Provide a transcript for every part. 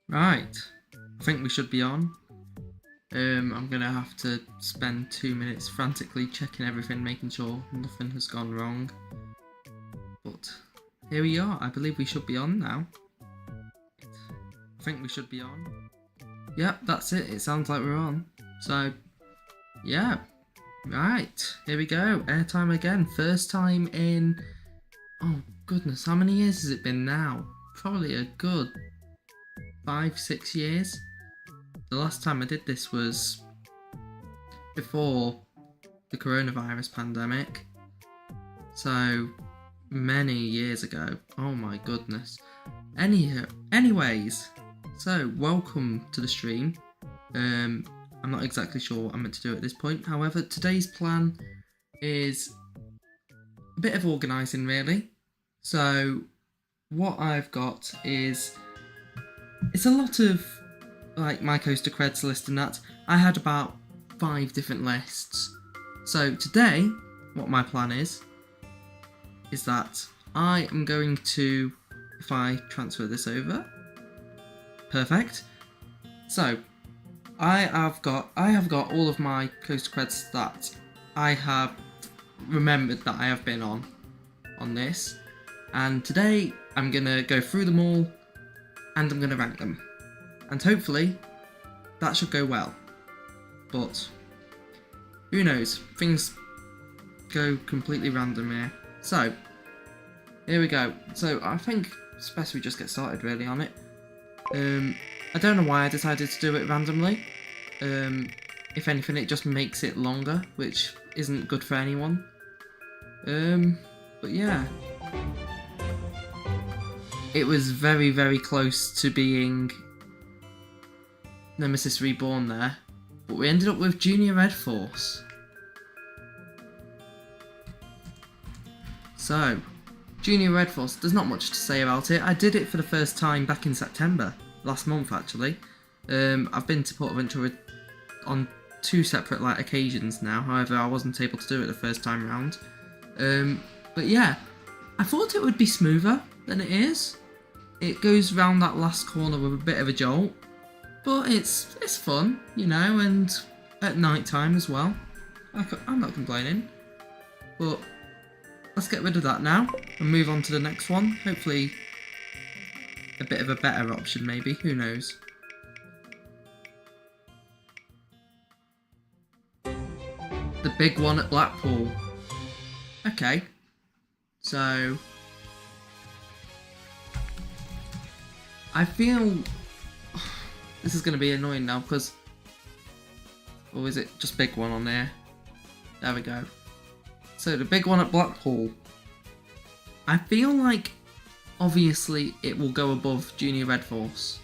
Right, I think we should be on. I'm gonna have to spend 2 minutes frantically checking everything, making sure nothing has gone wrong. But here we are. I believe we should be on now. I think we should be on. Yep, that's it. It sounds like we're on. So, yeah. Right, here we go. Airtime again. First time in... Oh, goodness. How many years has it been now? Probably a good 5-6 years. The last time I did this was before the coronavirus pandemic. So, many years ago. Oh my goodness. Anyways, so welcome to the stream. I'm not exactly sure what I'm meant to do at this point. However, today's plan is a bit of organising really. So what I've got is, it's a lot of like my Coaster Creds list and that. I had about 5 different lists. So today, what my plan is that I am going to, if I transfer this over, perfect. So I have got all of my Coaster Creds that I have remembered that I have been on this, and today I'm gonna go through them all and I'm gonna rank them, and hopefully that should go well. But who knows? Things go completely random here. So here we go. So I think it's best we just get started really on it. I don't know why I decided to do it randomly. If anything, it just makes it longer, which isn't good for anyone. But yeah. It was very, very close to being Nemesis Reborn there. But we ended up with Junior Red Force. So, Junior Red Force, there's not much to say about it. I did it for the first time back in September. Last month actually. I've been to Port Ventura on 2 separate occasions now, however I wasn't able to do it the first time round. But yeah, I thought it would be smoother than it is. It goes round that last corner with a bit of a jolt, but it's fun, you know, and at night time as well. I'm not complaining. But let's get rid of that now and move on to the next one. Hopefully a bit of a better option maybe, who knows. The big one at Blackpool. Okay, so I feel this is going to be annoying now because, or is it just big one on there? There we go. So the big one at Blackpool, I feel like obviously it will go above Junior Red Force.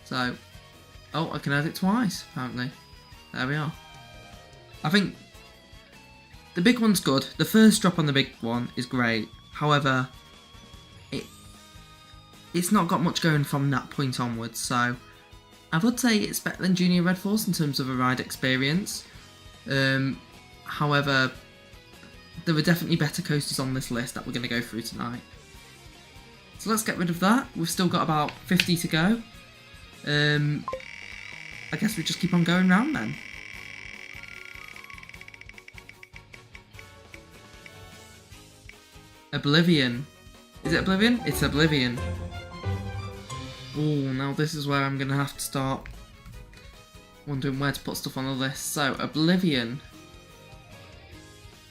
So, oh, I can add it twice apparently. There we are. I think the big one's good. The first drop on the big one is great. However, it's not got much going from that point onwards. So I would say it's better than Junior Red Force in terms of a ride experience. However, there are definitely better coasters on this list that we're going to go through tonight. So let's get rid of that. We've still got about 50 to go. I guess we just keep on going round then. Oblivion. Is it Oblivion? It's Oblivion. Oh, now this is where I'm going to have to start wondering where to put stuff on the list. So, Oblivion.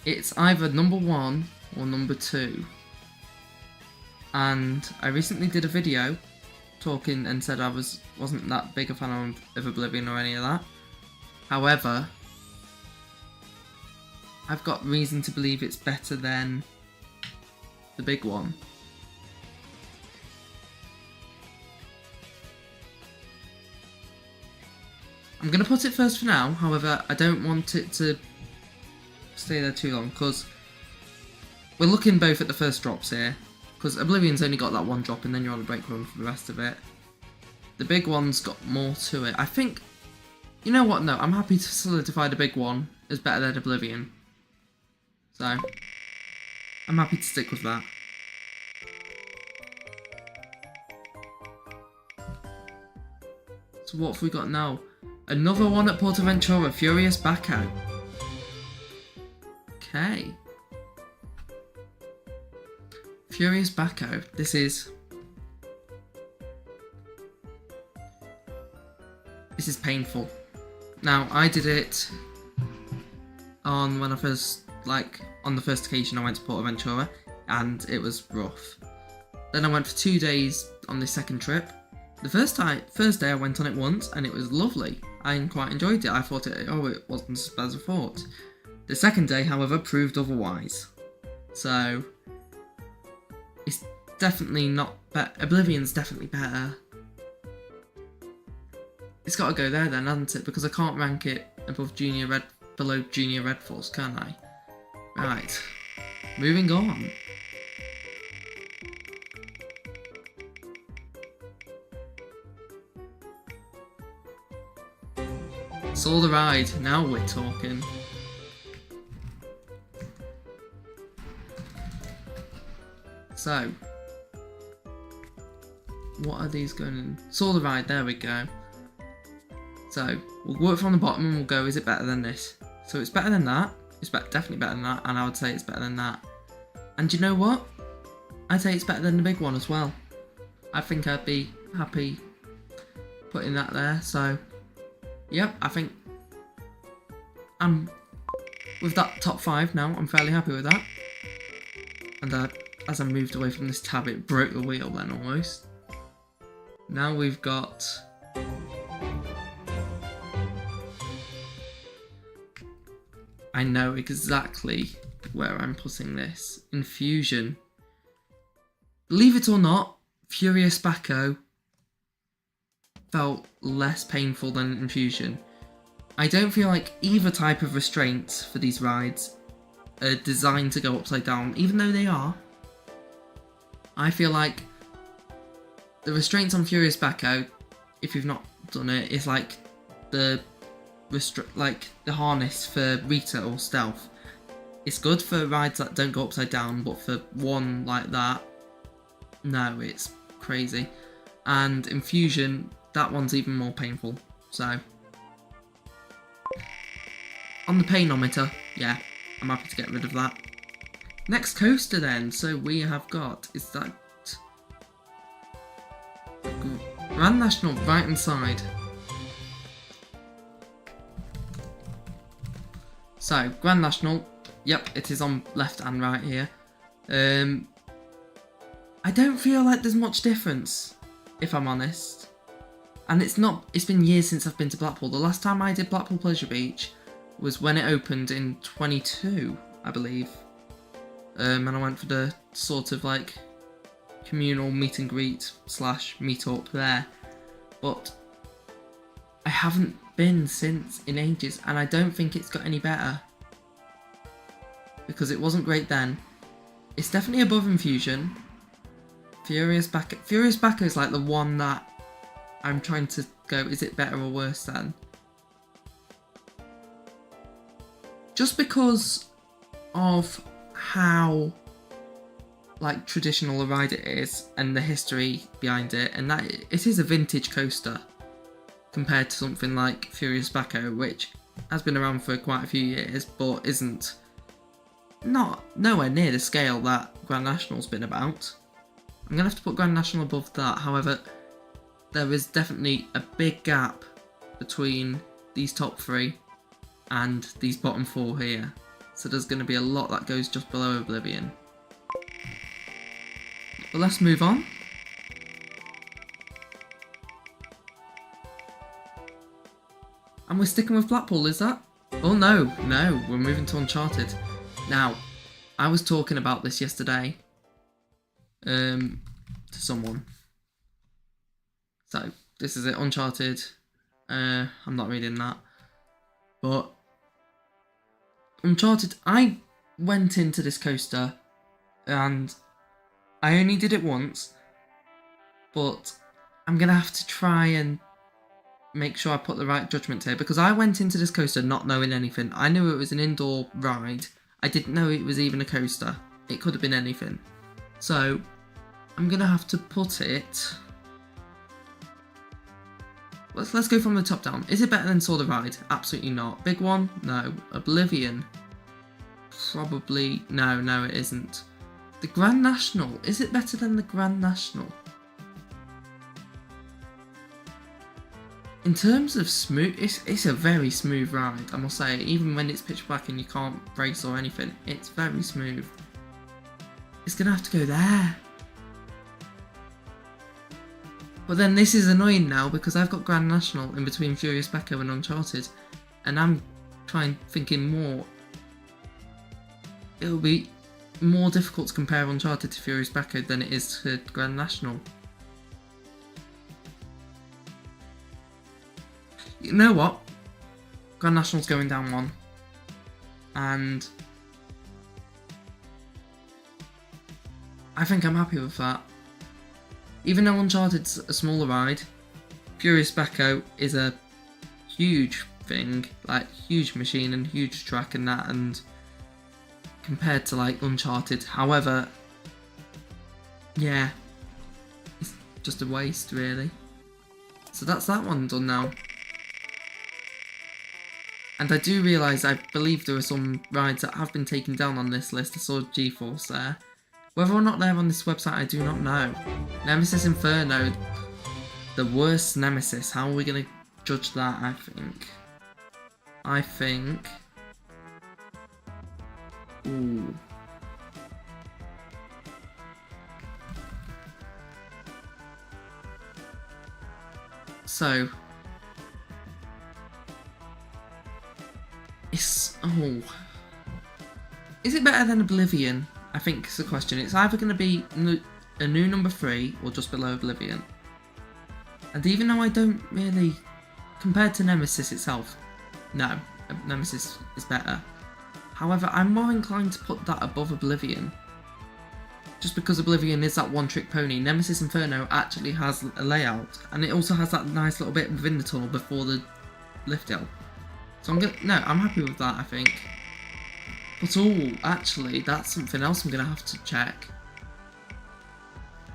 It's either number 1 or number 2. And I recently did a video talking and said I wasn't that big a fan of Oblivion or any of that. However, I've got reason to believe it's better than the big one. I'm going to put it first for now, however I don't want it to stay there too long because we're looking both at the first drops here, because Oblivion's only got that one drop and then you're on a break run for the rest of it. The big one's got more to it. I think, you know what, no, I'm happy to solidify the big one as better than Oblivion. So, I'm happy to stick with that. So what have we got now? Another one at Portaventura, Furious Backout. Okay. Furious Backout. This is painful. Now, I did it on when I first, on the first occasion I went to Portaventura, and it was rough. Then I went for 2 days on the second trip. The first day I went on it once, and it was lovely. I quite enjoyed it. I thought it wasn't as bad as I thought. The second day, however, proved otherwise. So, it's definitely not better. Oblivion's definitely better. It's got to go there then, hasn't it? Because I can't rank it below Junior Red Force, can I? Right. Moving on. Saw the ride. Now we're talking. So, what are these going in? Saw the ride, there we go. So, we'll work from the bottom and we'll go, is it better than this? So it's better than that, it's definitely better than that, and I would say it's better than that. And you know what? I'd say it's better than the big one as well. I think I'd be happy putting that there, so, yep, I think I'm, with that top 5 now, I'm fairly happy with that. And as I moved away from this tab, it broke the wheel then almost. Now we've got I know exactly where I'm putting this. Infusion. Believe it or not, Furious Backo felt less painful than Infusion. I don't feel like either type of restraints for these rides are designed to go upside down, even though they are. I feel like the restraints on Furious Backo, if you've not done it, is like the harness for Rita or Stealth. It's good for rides that don't go upside down, but for one like that, no, it's crazy. And Infusion, that one's even more painful. So, on the painometer, yeah, I'm happy to get rid of that. Next coaster then, so we have got, is that Grand National, right hand side. So, Grand National, yep, it is on left and right here. I don't feel like there's much difference, if I'm honest. And it's been years since I've been to Blackpool. The last time I did Blackpool Pleasure Beach was when it opened in 22, I believe. And I went for the sort of like communal meet and greet / meet up there. But I haven't been since in ages, and I don't think it's got any better. Because it wasn't great then. It's definitely above Infusion. Furious Backo is like the one that I'm trying to go, is it better or worse than? Just because of how like traditional a ride it is and the history behind it, and that it is a vintage coaster compared to something like Furious Backo, which has been around for quite a few years but isn't nowhere near the scale that Grand National's been about. I'm going to have to put Grand National above that. However, there is definitely a big gap between these top 3 and these bottom 4 here. So there's going to be a lot that goes just below Oblivion. But let's move on. And we're sticking with Blackpool, is that? Oh no, we're moving to Uncharted. Now, I was talking about this yesterday to someone. So, this is it, Uncharted. I'm not reading that. But, Uncharted, I went into this coaster and I only did it once, but I'm going to have to try and make sure I put the right judgment here, because I went into this coaster not knowing anything. I knew it was an indoor ride. I didn't know it was even a coaster. It could have been anything. So, I'm going to have to put it let's go from the top down. Is it better than Sword of Ride? Absolutely not. Big one? No. Oblivion? Probably. No, it isn't. The Grand National. Is it better than the Grand National? In terms of smooth, it's a very smooth ride, I must say. Even when it's pitch black and you can't race or anything, it's very smooth. It's gonna have to go there. But then this is annoying now because I've got Grand National in between Furious Becco and Uncharted, and I'm thinking more. It'll be more difficult to compare Uncharted to Furious Becco than it is to Grand National. You know what? Grand National's going down one. And I think I'm happy with that. Even though Uncharted's a smaller ride, Furious Becco is a huge thing, like huge machine and huge track and that, and compared to like Uncharted. However, yeah, it's just a waste really. So that's that one done now. And I do realise, I believe there are some rides that have been taken down on this list. I saw GeForce there. Whether or not they're on this website, I do not know. Nemesis Inferno, the worst Nemesis. How are we going to judge that, I think... Ooh. So... Is it better than Oblivion? I think it's the question. It's either going to be a new number 3 or just below Oblivion. And even though I don't really... Compared to Nemesis itself, no, Nemesis is better. However, I'm more inclined to put that above Oblivion. Just because Oblivion is that one-trick pony. Nemesis Inferno actually has a layout. And it also has that nice little bit within the tunnel before the lift hill. So I'm happy with that, I think. But actually, that's something else I'm gonna have to check.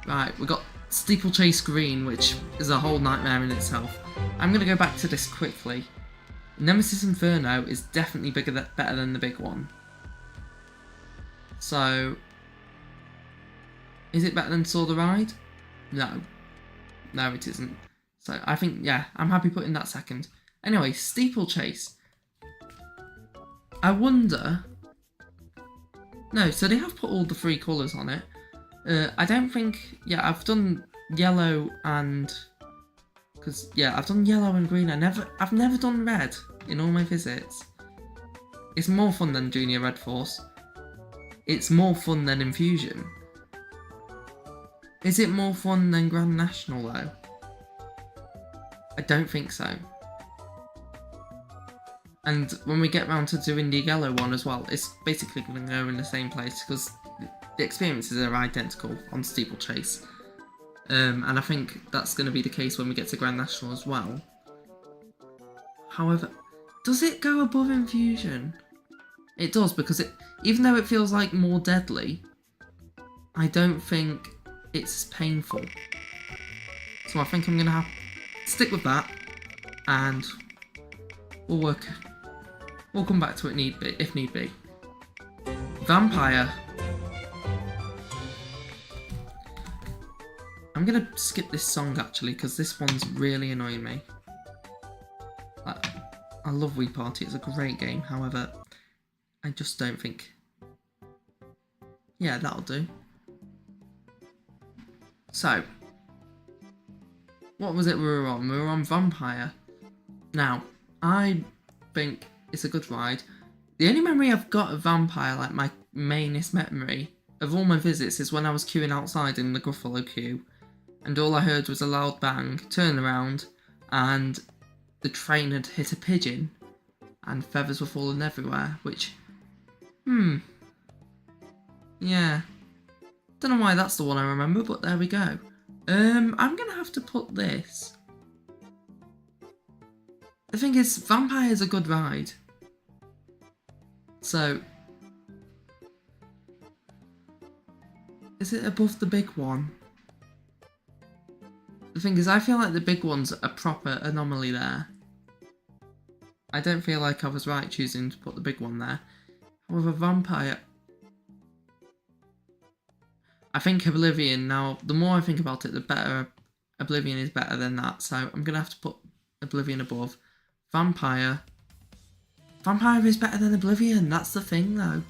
Right, we got Steeplechase Green, which is a whole nightmare in itself. I'm gonna go back to this quickly. Nemesis Inferno is definitely better than the big one. So, is it better than Saw the Ride? No, it isn't. So I think, yeah, I'm happy putting that second. Anyway, Steeplechase. I wonder... No, so they have put all the 3 colours on it. I don't think... Yeah, I've done yellow and... Because, yeah, I've done yellow and green. I've never done red in all my visits. It's more fun than Junior Red Force. It's more fun than Infusion. Is it more fun than Grand National, though? I don't think so. And when we get round to doing the yellow one as well, it's basically going to go in the same place because the experiences are identical on Steeplechase. And I think that's going to be the case when we get to Grand National as well. However, does it go above Infusion? It does, because even though it feels like more deadly, I don't think it's painful. So I think I'm going to have to stick with that, and we'll come back to it if need be. Vampire. I'm going to skip this song actually, because this one's really annoying me. I love Wii Party, it's a great game, however, I just don't think... Yeah, that'll do. So, what was it we were on? We were on Vampire. Now, I think it's a good ride. The only memory I've got of Vampire, like my mainest memory of all my visits, is when I was queuing outside in the Gruffalo queue, and all I heard was a loud bang, turn around, and the train had hit a pigeon, and feathers were falling everywhere, which, yeah. Don't know why that's the one I remember, but there we go. I'm gonna have to put this. The thing is, Vampire is a good ride. So, is it above the big one? The thing is, I feel like the big one's a proper anomaly there. I don't feel like I was right choosing to put the big one there. However, Vampire... I think Oblivion, now, the more I think about it, the better. Oblivion is better than that, so I'm going to have to put Oblivion above. Vampire. Vampire is better than Oblivion, that's the thing, though.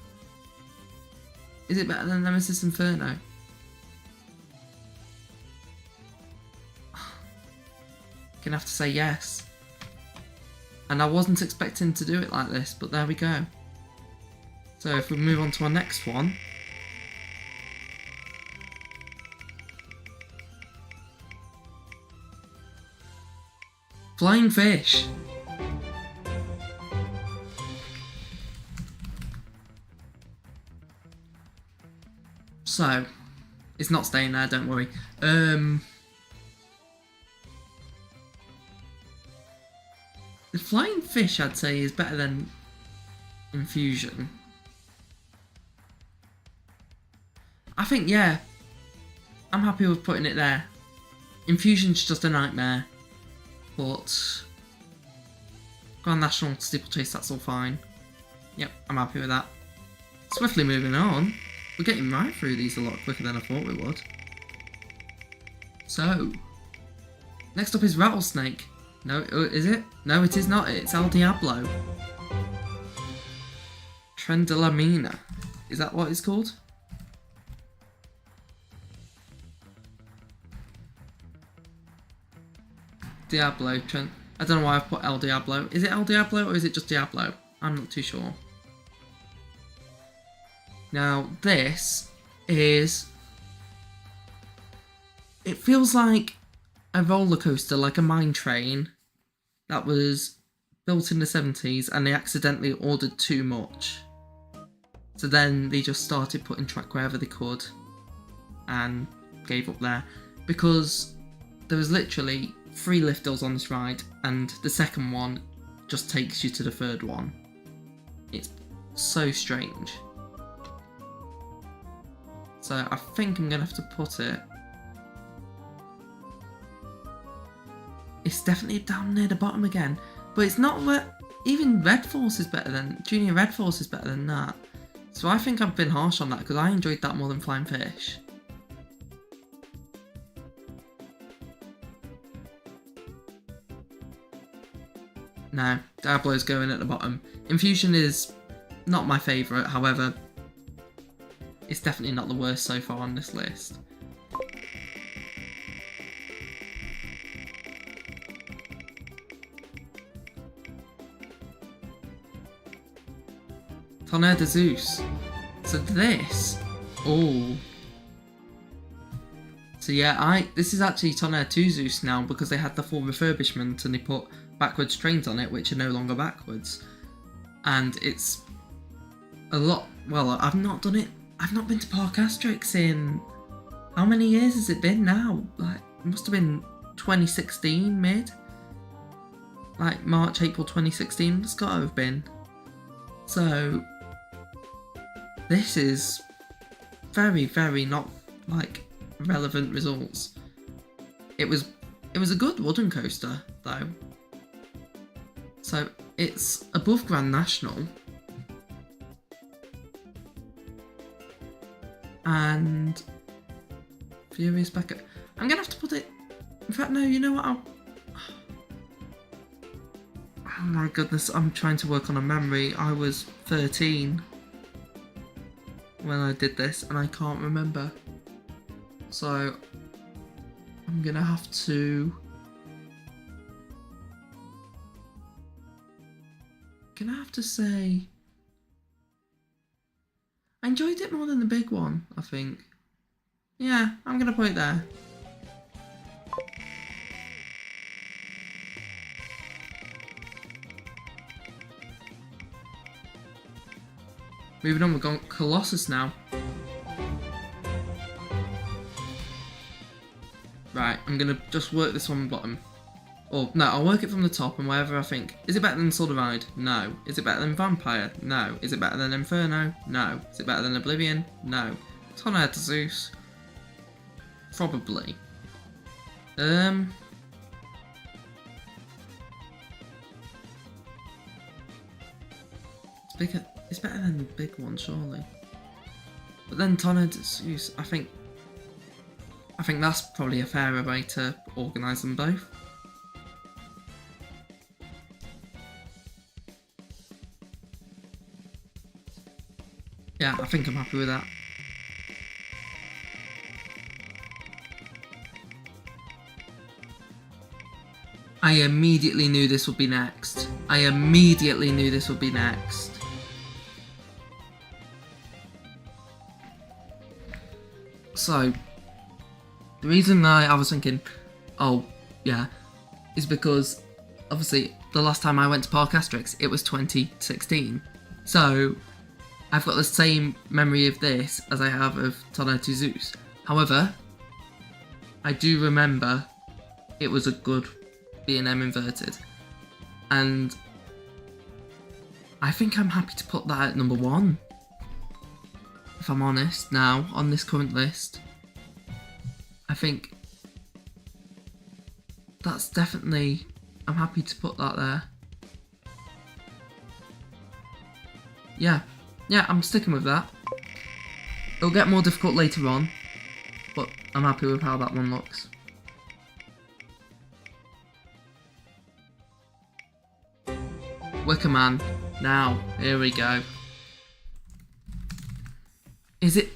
Is it better than Nemesis Inferno? Gonna have to say yes. And I wasn't expecting to do it like this, but there we go. So if we move on to our next one. Flying Fish. So, it's not staying there, don't worry. The Flying Fish, I'd say, is better than Infusion. I think, yeah, I'm happy with putting it there. Infusion's just a nightmare, but Grand National Steeplechase, that's all fine. Yep, I'm happy with that. Swiftly moving on. We're getting right through these a lot quicker than I thought we would. So, next up is Rattlesnake. No, is it? No, it is not. It's El Diablo. Tren de la Mina. Is that what it's called? Diablo. Tren. I don't know why I've put El Diablo. Is it El Diablo or is it just Diablo? I'm not too sure. Now, this is... It feels like a roller coaster, like a mine train that was built in the 70s and they accidentally ordered too much. So then they just started putting track wherever they could and gave up there. Because there was literally 3 lifters on this ride and the second one just takes you to the third one. It's so strange. So I think I'm going to have to put it... It's definitely down near the bottom again. But it's not where... Even Red Force is better than... Junior Red Force is better than that. So I think I've been harsh on that because I enjoyed that more than Flying Fish. No, Diablo's going at the bottom. Infusion is not my favourite, however, it's definitely not the worst so far on this list. Tonnerre de Zeus. So this... Oh. So yeah, this is actually Tonnerre 2 Zeus now because they had the full refurbishment and they put backwards trains on it, which are no longer backwards. And it's a lot... Well, I've not done it. I've not been to Park Asterix in... How many years has it been now? Like, it must have been 2016 mid? Like March, April 2016, it's got to have been. So... This is very, very not, like, relevant results. It was a good wooden coaster, though. So, it's above Grand National. And... Furious Becca. I'm gonna have to put it... In fact, no, you know what, Oh my goodness, I'm trying to work on a memory. I was 13 when I did this and I can't remember. So I'm gonna have to say I enjoyed it more than the big one, I think. Yeah, I'm gonna put it there. Moving on, we've got Colossus now. Right, I'm gonna just work this on the bottom. Or, no, I'll work it from the top and wherever I think. Is it better than Soul Divide? No. Is it better than Vampire? No. Is it better than Inferno? No. Is it better than Oblivion? No. Tonnerre de Zeus? Probably. Um, it's bigger. It's better than the big one, surely. But then Tonadus, I think that's probably a fairer way to organise them both. Yeah, I think I'm happy with that. I immediately knew this would be next. So, the reason I was thinking, oh, yeah, is because, obviously, the last time I went to Park Asterix, it was 2016. So, I've got the same memory of this as I have of Tornado Zeus. However, I do remember it was a good B&M inverted. And I think I'm happy to put that at number 1. If I'm honest, now, on this current list. I think that's definitely... I'm happy to put that there. Yeah, I'm sticking with that. It'll get more difficult later on, but I'm happy with how that one looks. Wicker Man. Now, here we go. Is it...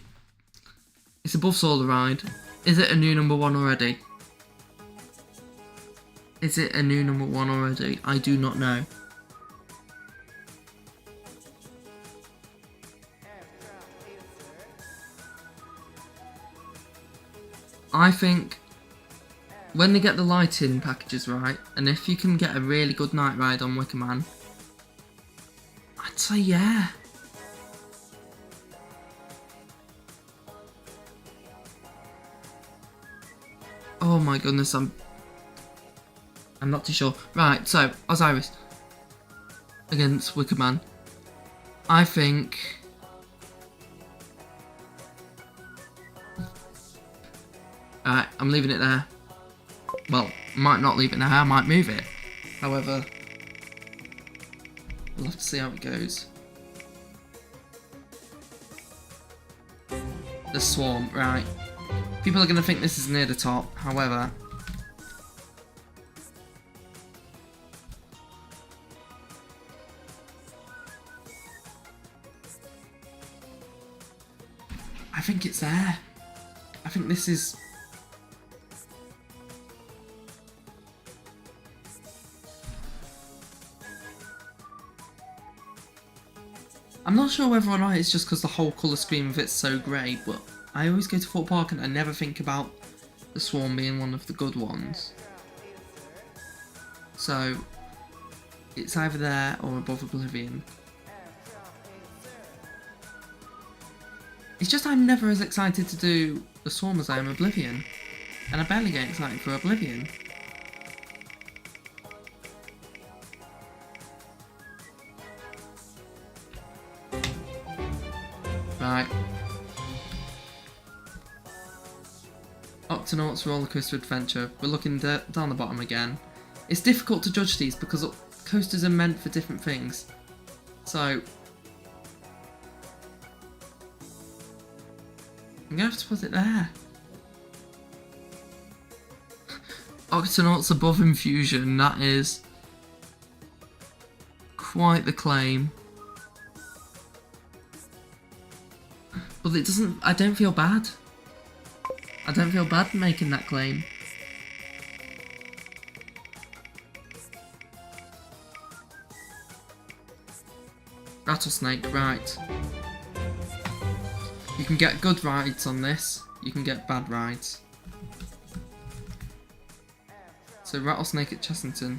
It's above Solar Ride. Is it a new number 1 already? Is it a new number 1 already? I do not know. I think when they get the lighting packages right, and if you can get a really good night ride on Wicker Man, I'd say yeah. Oh my goodness, I'm not too sure. Right, so Osiris against Wicker Man. I think alright, I'm leaving it there. Well, might not leave it there, I might move it. However, we'll have to see how it goes. The Swarm, right. People are going to think this is near the top, however... I think it's there. I think this is... I'm not sure whether or not it's just because the whole colour scheme of it's so grey, but I always go to Fort Park and I never think about the Swarm being one of the good ones. So, it's either there or above Oblivion. It's just I'm never as excited to do the Swarm as I am Oblivion. And I barely get excited for Oblivion. Right. Octonauts Roller Coaster Adventure. We're looking down the bottom again. It's difficult to judge these because coasters are meant for different things. So, I'm going to have to put it there. Octonauts above Infusion. That is quite the claim. But it doesn't... I don't feel bad. I don't feel bad making that claim. Rattlesnake, right. You can get good rides on this. You can get bad rides. So Rattlesnake at Chessington.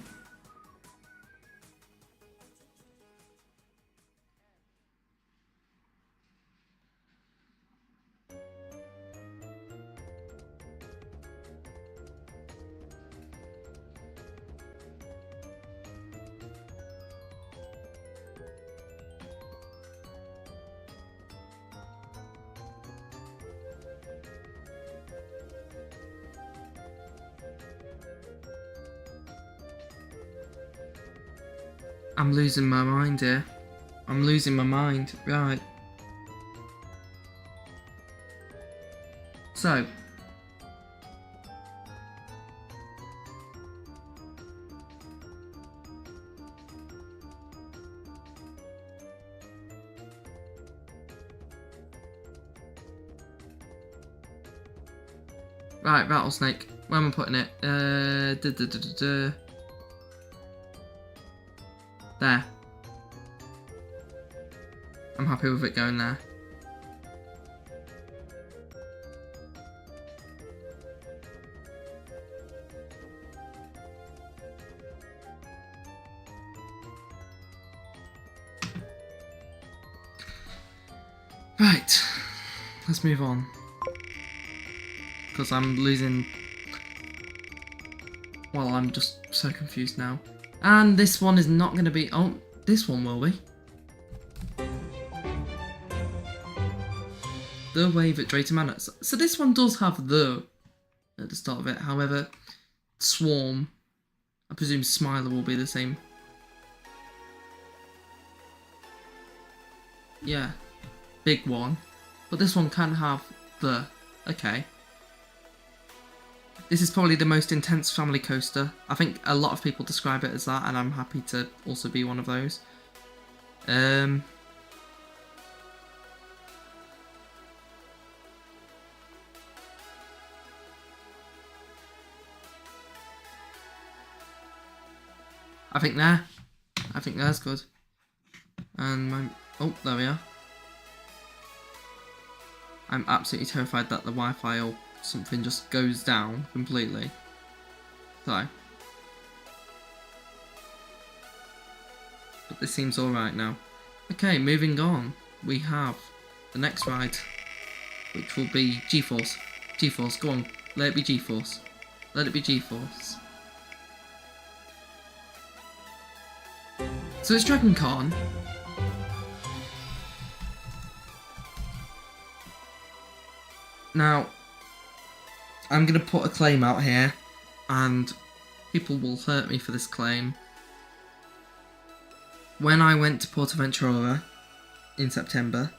I'm losing my mind here. I'm losing my mind. Right. So. Right, rattlesnake. Where am I putting it? There. I'm happy with it going there. Right, let's move on. Because I'm losing... Well, I'm just so confused now. And this one is not going to be... Oh, this one will be. The wave at Drayton Manor. So this one does have the at the start of it. However, Swarm, I presume Smiler will be the same. Yeah, big one. But this one can have the... Okay. This is probably the most intense family coaster. I think a lot of people describe it as that, and I'm happy to also be one of those. I think that's good. And my... Oh, there we are. I'm absolutely terrified that the Wi-Fi or something just goes down completely. So. But this seems alright now. Okay, moving on. We have the next ride, which will be G-Force. G-Force, go on. Let it be G-Force. Let it be G-Force. So it's Dragon Con. Now, I'm going to put a claim out here, and people will hurt me for this claim. When I went to Portaventura in September,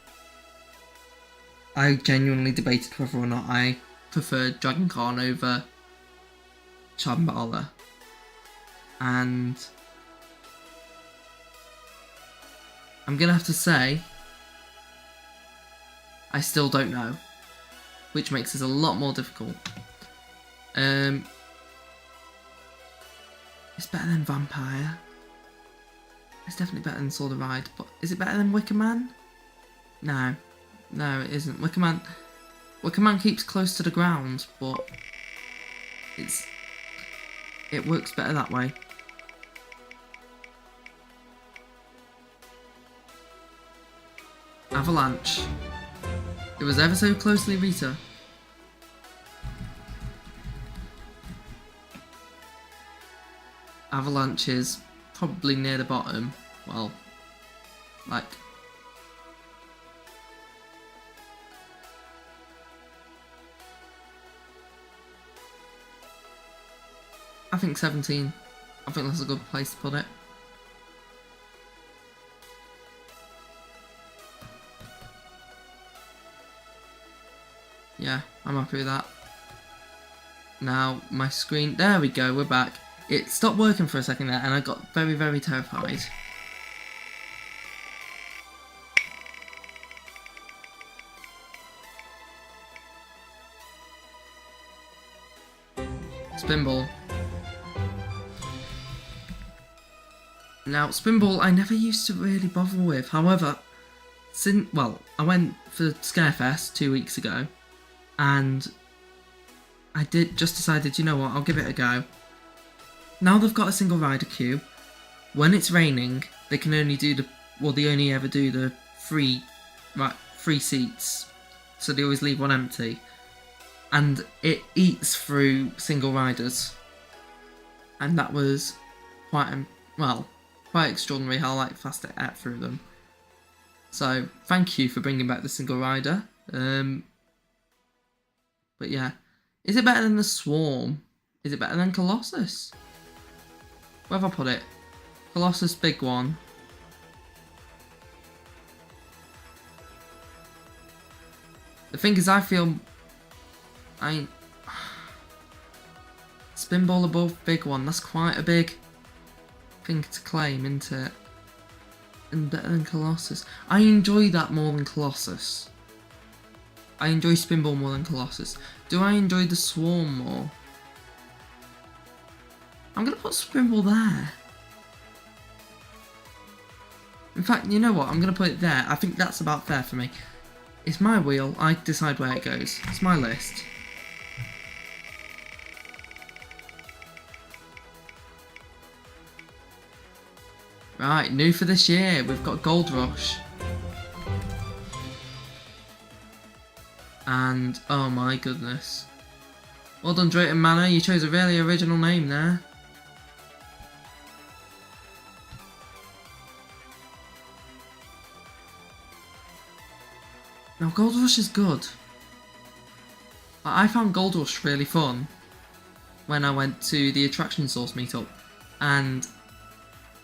I genuinely debated whether or not I preferred Dragon Con over Shambhala. And I'm going to have to say, I still don't know. Which makes this a lot more difficult. It's better than Vampire. It's definitely better than Sword of Ride, but is it better than Wicker Man? No. No, it isn't. Wicker Man keeps close to the ground, but it works better that way. Avalanche. It was ever so closely Rita. Avalanche is probably near the bottom. Well, like... I think 17. I think that's a good place to put it. Yeah, I'm happy with that. Now, my screen... There we go, we're back. It stopped working for a second there, and I got very, very terrified. Spinball. Now, Spinball I never used to really bother with. However, I went for Scarefest 2 weeks ago, and I decided, you know what, I'll give it a go. Now they've got a single rider queue. When it's raining, they can only do they only ever do the free seats, so they always leave one empty, and it eats through single riders, and that was quite extraordinary how fast it ate through them. So thank you for bringing back the single rider. But yeah, is it better than the Swarm? Is it better than Colossus? Where have I put it? Colossus, big one. The thing is, I feel... Spinball above big one, that's quite a big thing to claim, isn't it? And better than Colossus. I enjoy that more than Colossus. I enjoy Spinball more than Colossus. Do I enjoy the Swarm more? I'm going to put Spinball there. In fact, you know what? I'm going to put it there. I think that's about fair for me. It's my wheel. I decide where it goes. It's my list. Right, new for this year. We've got Gold Rush. And, oh my goodness. Well done, Drayton Manor. You chose a really original name there. Now, Gold Rush is good. I found Gold Rush really fun when I went to the Attraction Source meetup. And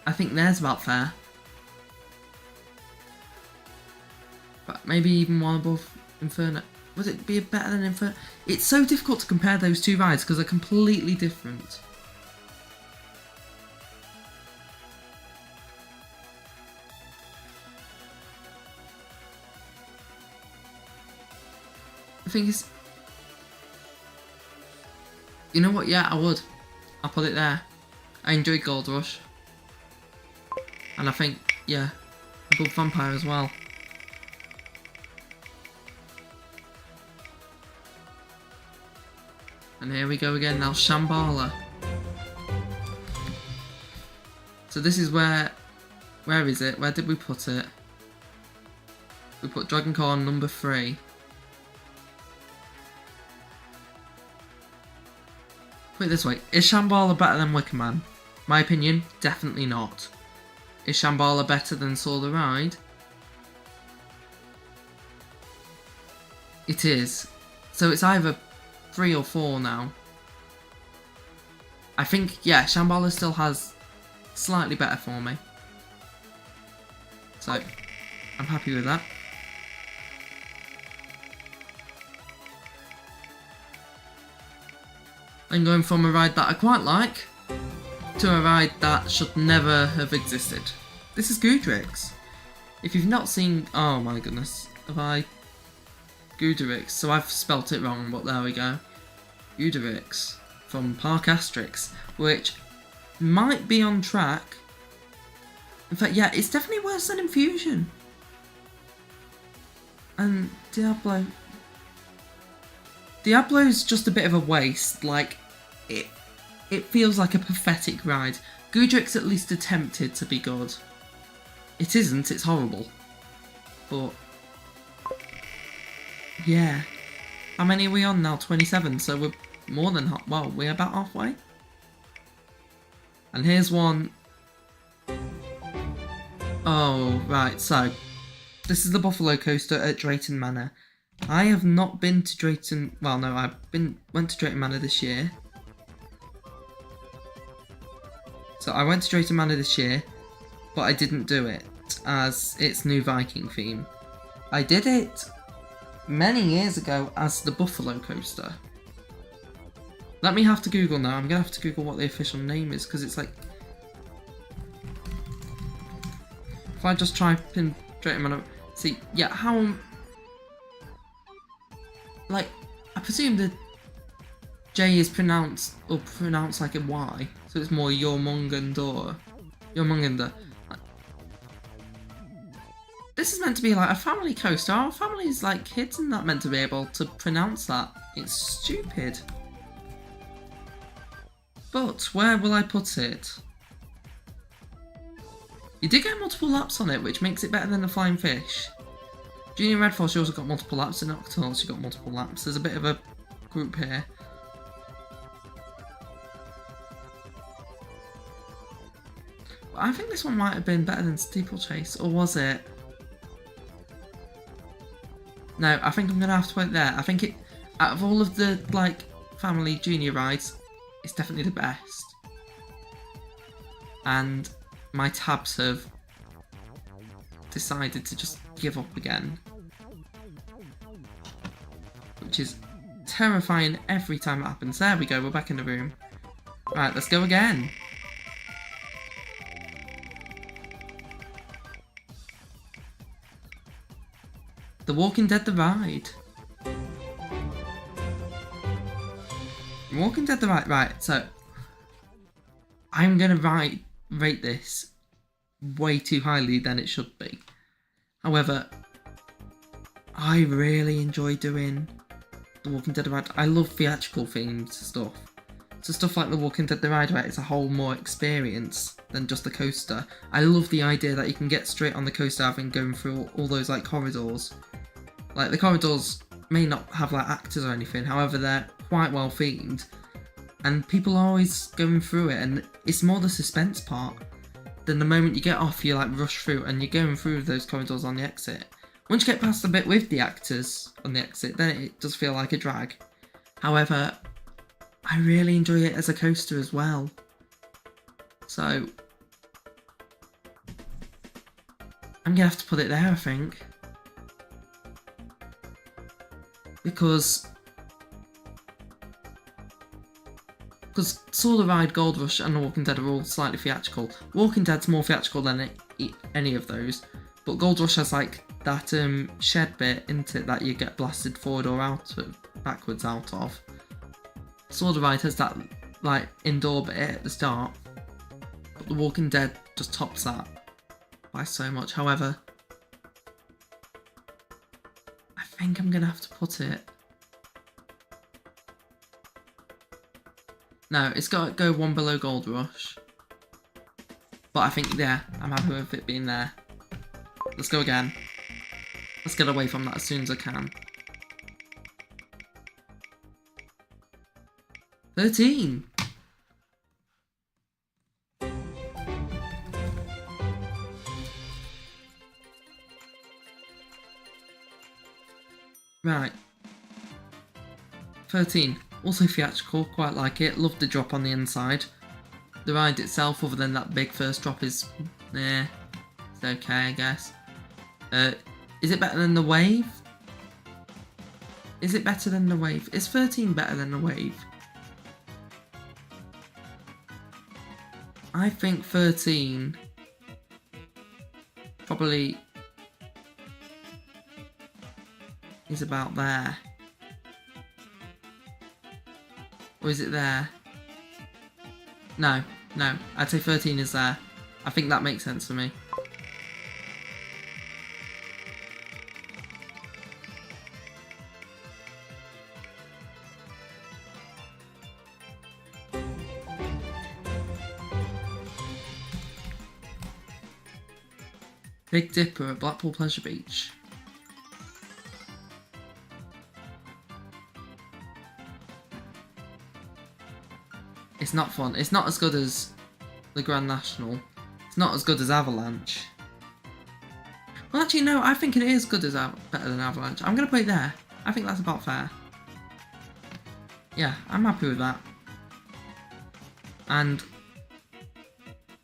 I think there's about fair. But maybe even one above Inferno. Would it be better than Inferno? It's so difficult to compare those two rides because they're completely different. The thing is... You know what? Yeah, I would. I'll put it there. I enjoyed Gold Rush. And I think, yeah, above Vampire as well. And here we go again now, Shambhala. So this is where is it? Where did we put it? We put Dragon Corn number 3. Put it this way, is Shambhala better than Wicker Man? My opinion, definitely not. Is Shambhala better than Saw the Ride? It is. So it's either 3 or 4 now. I think, yeah, Shambhala still has slightly better for me. So, I'm happy with that. I'm going from a ride that I quite like to a ride that should never have existed. This is Goodrix. If you've not seen... Oh my goodness. Have I... Goodrix. So I've spelt it wrong, but there we go. Goodrix from Park Asterix, which might be on track. In fact, yeah, it's definitely worse than Infusion. And Diablo... Diablo's just a bit of a waste. Like, it feels like a pathetic ride. Goodrix at least attempted to be good. It isn't, it's horrible. But... yeah. How many are we on now? 27, so we're more than well, we're about halfway. And here's one... Oh, right, so... This is the Buffalo Coaster at Drayton Manor. I have not been to Drayton... Well, no, went to Drayton Manor this year. So I went to Drayton Manor this year, but I didn't do it, as its new Viking theme. I did it many years ago as the Buffalo Coaster. Let me have to Google now. I'm going to have to Google what the official name is, because it's like... If I just type in Drayton Manor... See, yeah, how... Like, I presume the J is pronounced like a Y, so it's more Jormungandr. Jormungandr. This is meant to be like a family coaster. Our family's like kids and that meant to be able to pronounce that. It's stupid. But where will I put it? You did get multiple laps on it, which makes it better than the Flying Fish. Junior Red Force, you also got multiple laps, and Nocturnes, you got multiple laps. There's a bit of a group here. I think this one might have been better than Steeplechase, or was it? No, I think I'm going to have to put it there. I think it, out of all of the, like, family junior rides, it's definitely the best. And my tabs have decided to just give up again. Which is terrifying every time it happens. There we go, we're back in the room. Right, let's go again. The Walking Dead The Ride. Walking Dead The Ride, right, so I'm gonna rate this way too highly than it should be. However, I really enjoy doing The Walking Dead The Ride. I love theatrical themed stuff. So stuff like The Walking Dead The Ride, where it's a whole more experience than just the coaster. I love the idea that you can get straight on the coaster having going through all those like corridors. Like the corridors may not have like actors or anything, however they're quite well themed. And people are always going through it, and it's more the suspense part. Then the moment you get off, you like rush through and you're going through those corridors on the exit. Once you get past the bit with the actors on the exit, then it does feel like a drag. However, I really enjoy it as a coaster as well. So I'm gonna have to put it there, I think. Because Solar Ride, Gold Rush and The Walking Dead are all slightly theatrical. Walking Dead's more theatrical than any of those, but Gold Rush has like that shed bit into it that you get blasted forward or backwards out of. Solar Ride has that like indoor bit at the start, but The Walking Dead just tops that by so much. However, I think I'm gonna have to put it. No, it's got to go one below Gold Rush. But I think, yeah, I'm happy with it being there. Let's go again. Let's get away from that as soon as I can. 13! Right. 13. Also theatrical, quite like it. Love the drop on the inside. The ride itself, other than that big first drop, is it's okay, I guess. Is it better than the wave? Is it better than the wave? Is 13 better than the wave? I think 13 probably is about there. Or is it there? No, I'd say 13 is there. I think that makes sense for me. Big Dipper at Blackpool Pleasure Beach. It's not fun. It's not as good as the Grand National. It's not as good as Avalanche. Well, actually, no. I think it is good as better than Avalanche. I'm gonna put it there. I think that's about fair. Yeah, I'm happy with that. And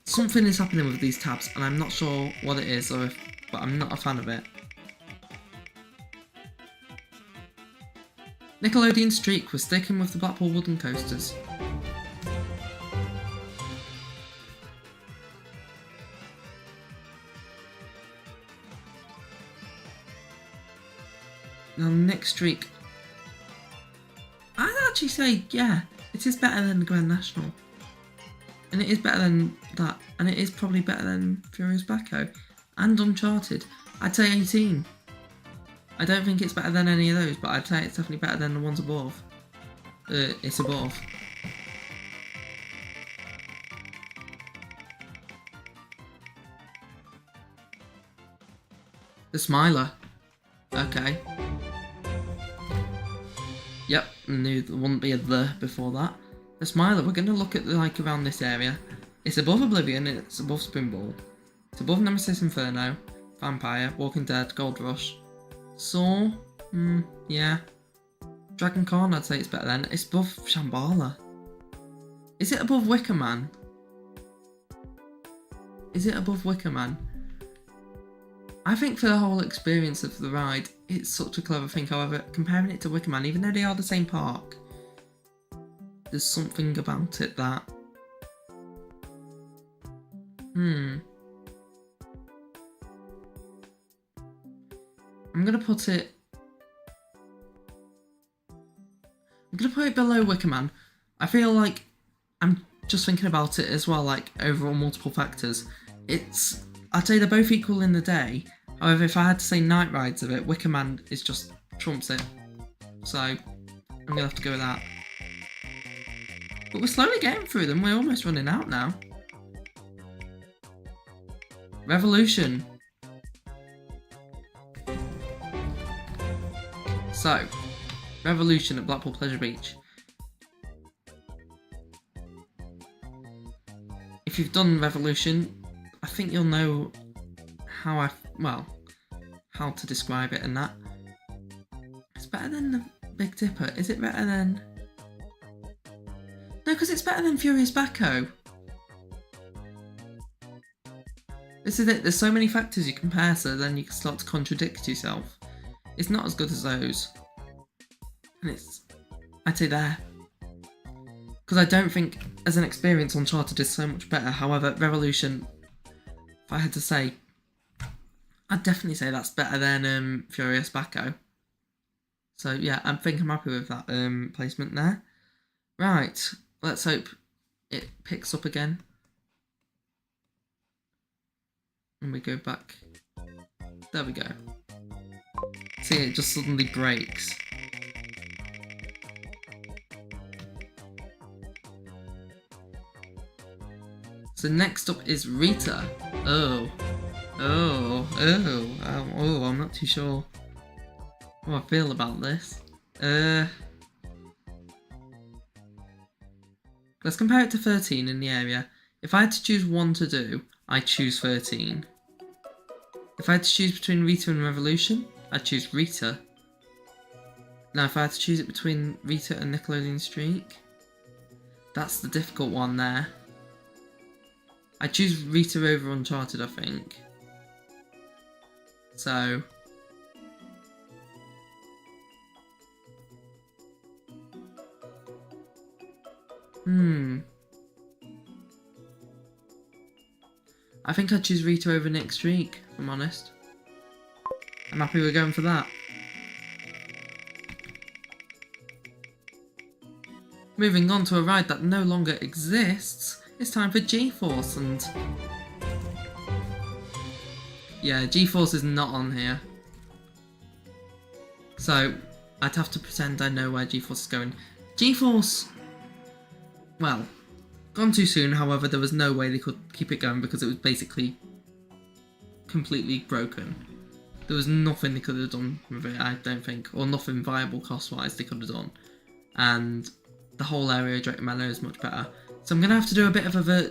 something is happening with these tabs, and I'm not sure what it is, but I'm not a fan of it. Nickelodeon Streak was sticking with the Blackpool wooden coasters. Now, next streak, I'd actually say, yeah, it is better than the Grand National. And it is better than that. And it is probably better than Furious Backhoe. And Uncharted. I'd say 18. I don't think it's better than any of those, but I'd say it's definitely better than the ones above. It's above. The Smiler. Okay. Yep, knew there wouldn't be a "the" before that. The Smiler, we're going to look at like around this area. It's above Oblivion, it's above Spinball. It's above Nemesis Inferno, Vampire, Walking Dead, Gold Rush. Saw? Yeah. Dragon Con, I'd say it's better than. It's above Shambhala. Is it above Wicker Man? Is it above Wicker Man? I think for the whole experience of the ride, it's such a clever thing. However, comparing it to Wicker Man, even though they are the same park, there's something about it that... I'm gonna put it below Wicker Man. I feel like I'm just thinking about it as well, like overall multiple factors. I'd say they're both equal in the day. However, if I had to say night rides of it, Wicker Man is just trumps it. So I'm gonna have to go with that. But we're slowly getting through them. We're almost running out now. Revolution. So, Revolution at Blackpool Pleasure Beach. If you've done Revolution, I think you'll know how to describe it and that. It's better than the Big Dipper. Is it better than... No, because it's better than Furious Backhoe. This is it. There's so many factors you compare, so then you can start to contradict yourself. It's not as good as those. And I'd say there. Because I don't think, as an experience, Uncharted is so much better. However, Revolution, if I had to say, I'd definitely say that's better than Furious Backhoe. So yeah, I think I'm happy with that placement there. Right, let's hope it picks up again. And we go back. There we go. See, it just suddenly breaks. So next up is Rita. Oh, I'm not too sure how I feel about this. Let's compare it to 13 in the area. If I had to choose one to do, I'd choose 13. If I had to choose between Rita and Revolution, I'd choose Rita. Now if I had to choose it between Rita and Nickelodeon Streak, that's the difficult one there. I'd choose Rita over Uncharted, I think. So... I think I'd choose Rita over Nick Streak, if I'm honest. I'm happy we're going for that. Moving on to a ride that no longer exists, it's time for G-Force, and... yeah, G-Force is not on here. So, I'd have to pretend I know where G-Force is going. G-Force... well, gone too soon, however, there was no way they could keep it going because it was basically completely broken. There was nothing they could have done with it, I don't think, or nothing viable cost-wise they could have done. And the whole area of Drake Manor is much better. So I'm going to have to do a bit of a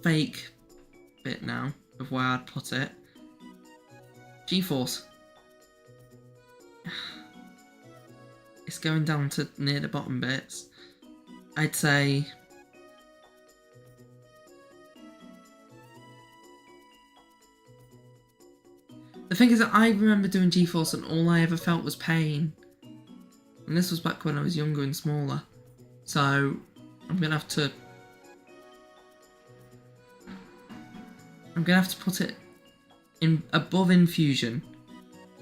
fake bit now of where I'd put it. G-Force. It's going down to near the bottom bits. I'd say... the thing is that I remember doing G-Force and all I ever felt was pain. And this was back when I was younger and smaller. So, I'm going to have to put it in above Infusion.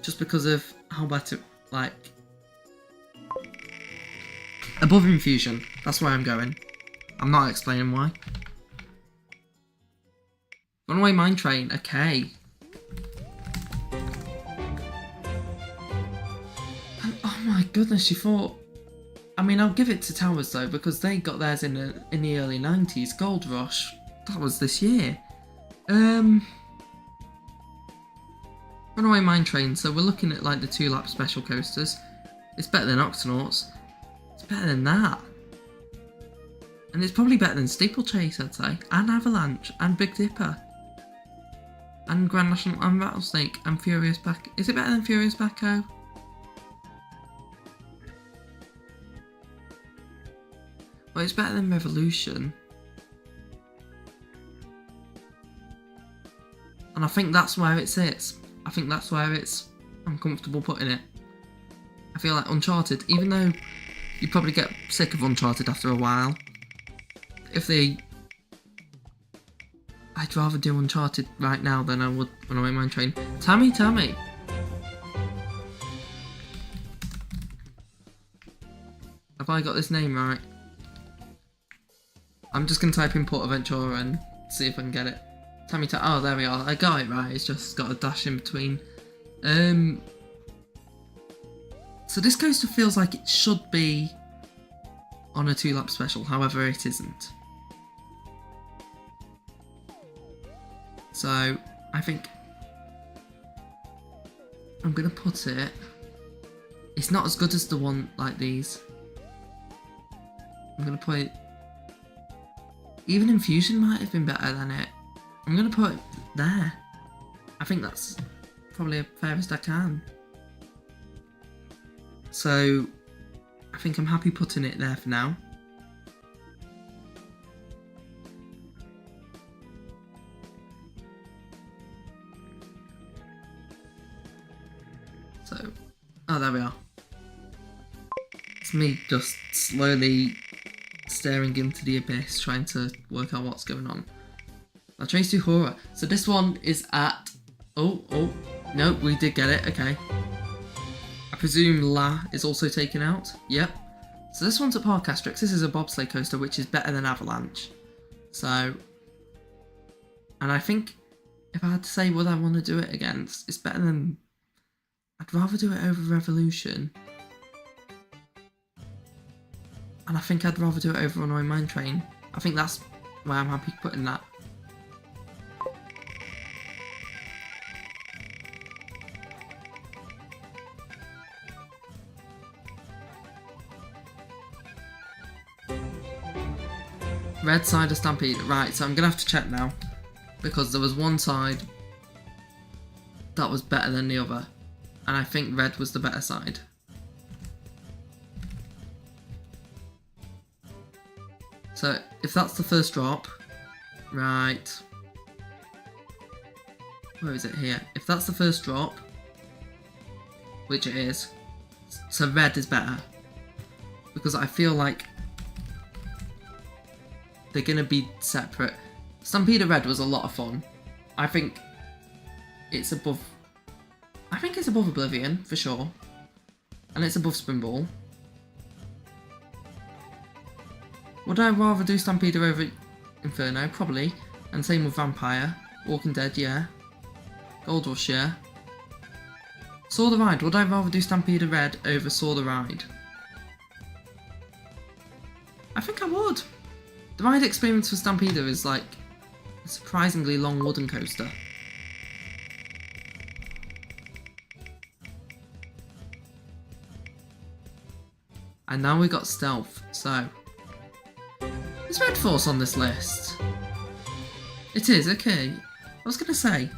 Just because of how bad it, above Infusion. That's where I'm going. I'm not explaining why. Runaway Mine Train, okay. And, oh my goodness, you thought... I mean, I'll give it to Towers though, because they got theirs in the early 90s. Gold Rush, that was this year. Runaway Mine Train, so we're looking at like the 2-lap special coasters. It's better than Octonauts. It's better than that. And it's probably better than Steeplechase, I'd say. And Avalanche, and Big Dipper. And Grand National, and Rattlesnake, and Furious Back... is it better than Furious Backhoe? Well, it's better than Revolution. And I think that's where it sits. I think that's where I'm comfortable putting it. I feel like Uncharted, even though you probably get sick of Uncharted after a while, I'd rather do Uncharted right now than I would Runaway Mine Train. Tammy! Have I got this name right? I'm just going to type in Portaventura and see if I can get it. Tammy, oh, there we are. I got it right. It's just got a dash in between. So this coaster feels like it should be on a 2-lap special. However, it isn't. So I think I'm going to put it... It's not as good as the one like these. I'm going to put it... Even Infusion might have been better than it. I'm going to put it there. I think that's probably the fairest I can. So I think I'm happy putting it there for now. So, oh, there we are. It's me just slowly staring into the abyss, trying to work out what's going on. Now, Trace to Horror. So this one is at... Oh, no, we did get it, okay. I presume La is also taken out. Yep. So this one's at Park Asterix. This is a bobsleigh coaster, which is better than Avalanche. So... And I think if I had to say what I want to do it against, it's better than... I'd rather do it over Revolution. And I think I'd rather do it over Runaway Mine Train. I think that's why I'm happy putting that. Red side of Stampede. Right, so I'm going to have to check now. Because there was one side that was better than the other. And I think red was the better side. So, if that's the first drop, right, where is it here? If that's the first drop, which it is, so red is better. Because I feel like they're going to be separate. Stampede Red was a lot of fun. I think it's above Oblivion, for sure. And it's above Spinball. Would I rather do Stampede over Inferno? Probably. And same with Vampire. Walking Dead, yeah. Gold Rush, yeah. Saw the Ride. Would I rather do Stampede Red over Saw the Ride? I think I would. The ride experience for Stampeder is like a surprisingly long wooden coaster. And now we got Stealth, so... Is Red Force on this list? It is, okay. I was going to say.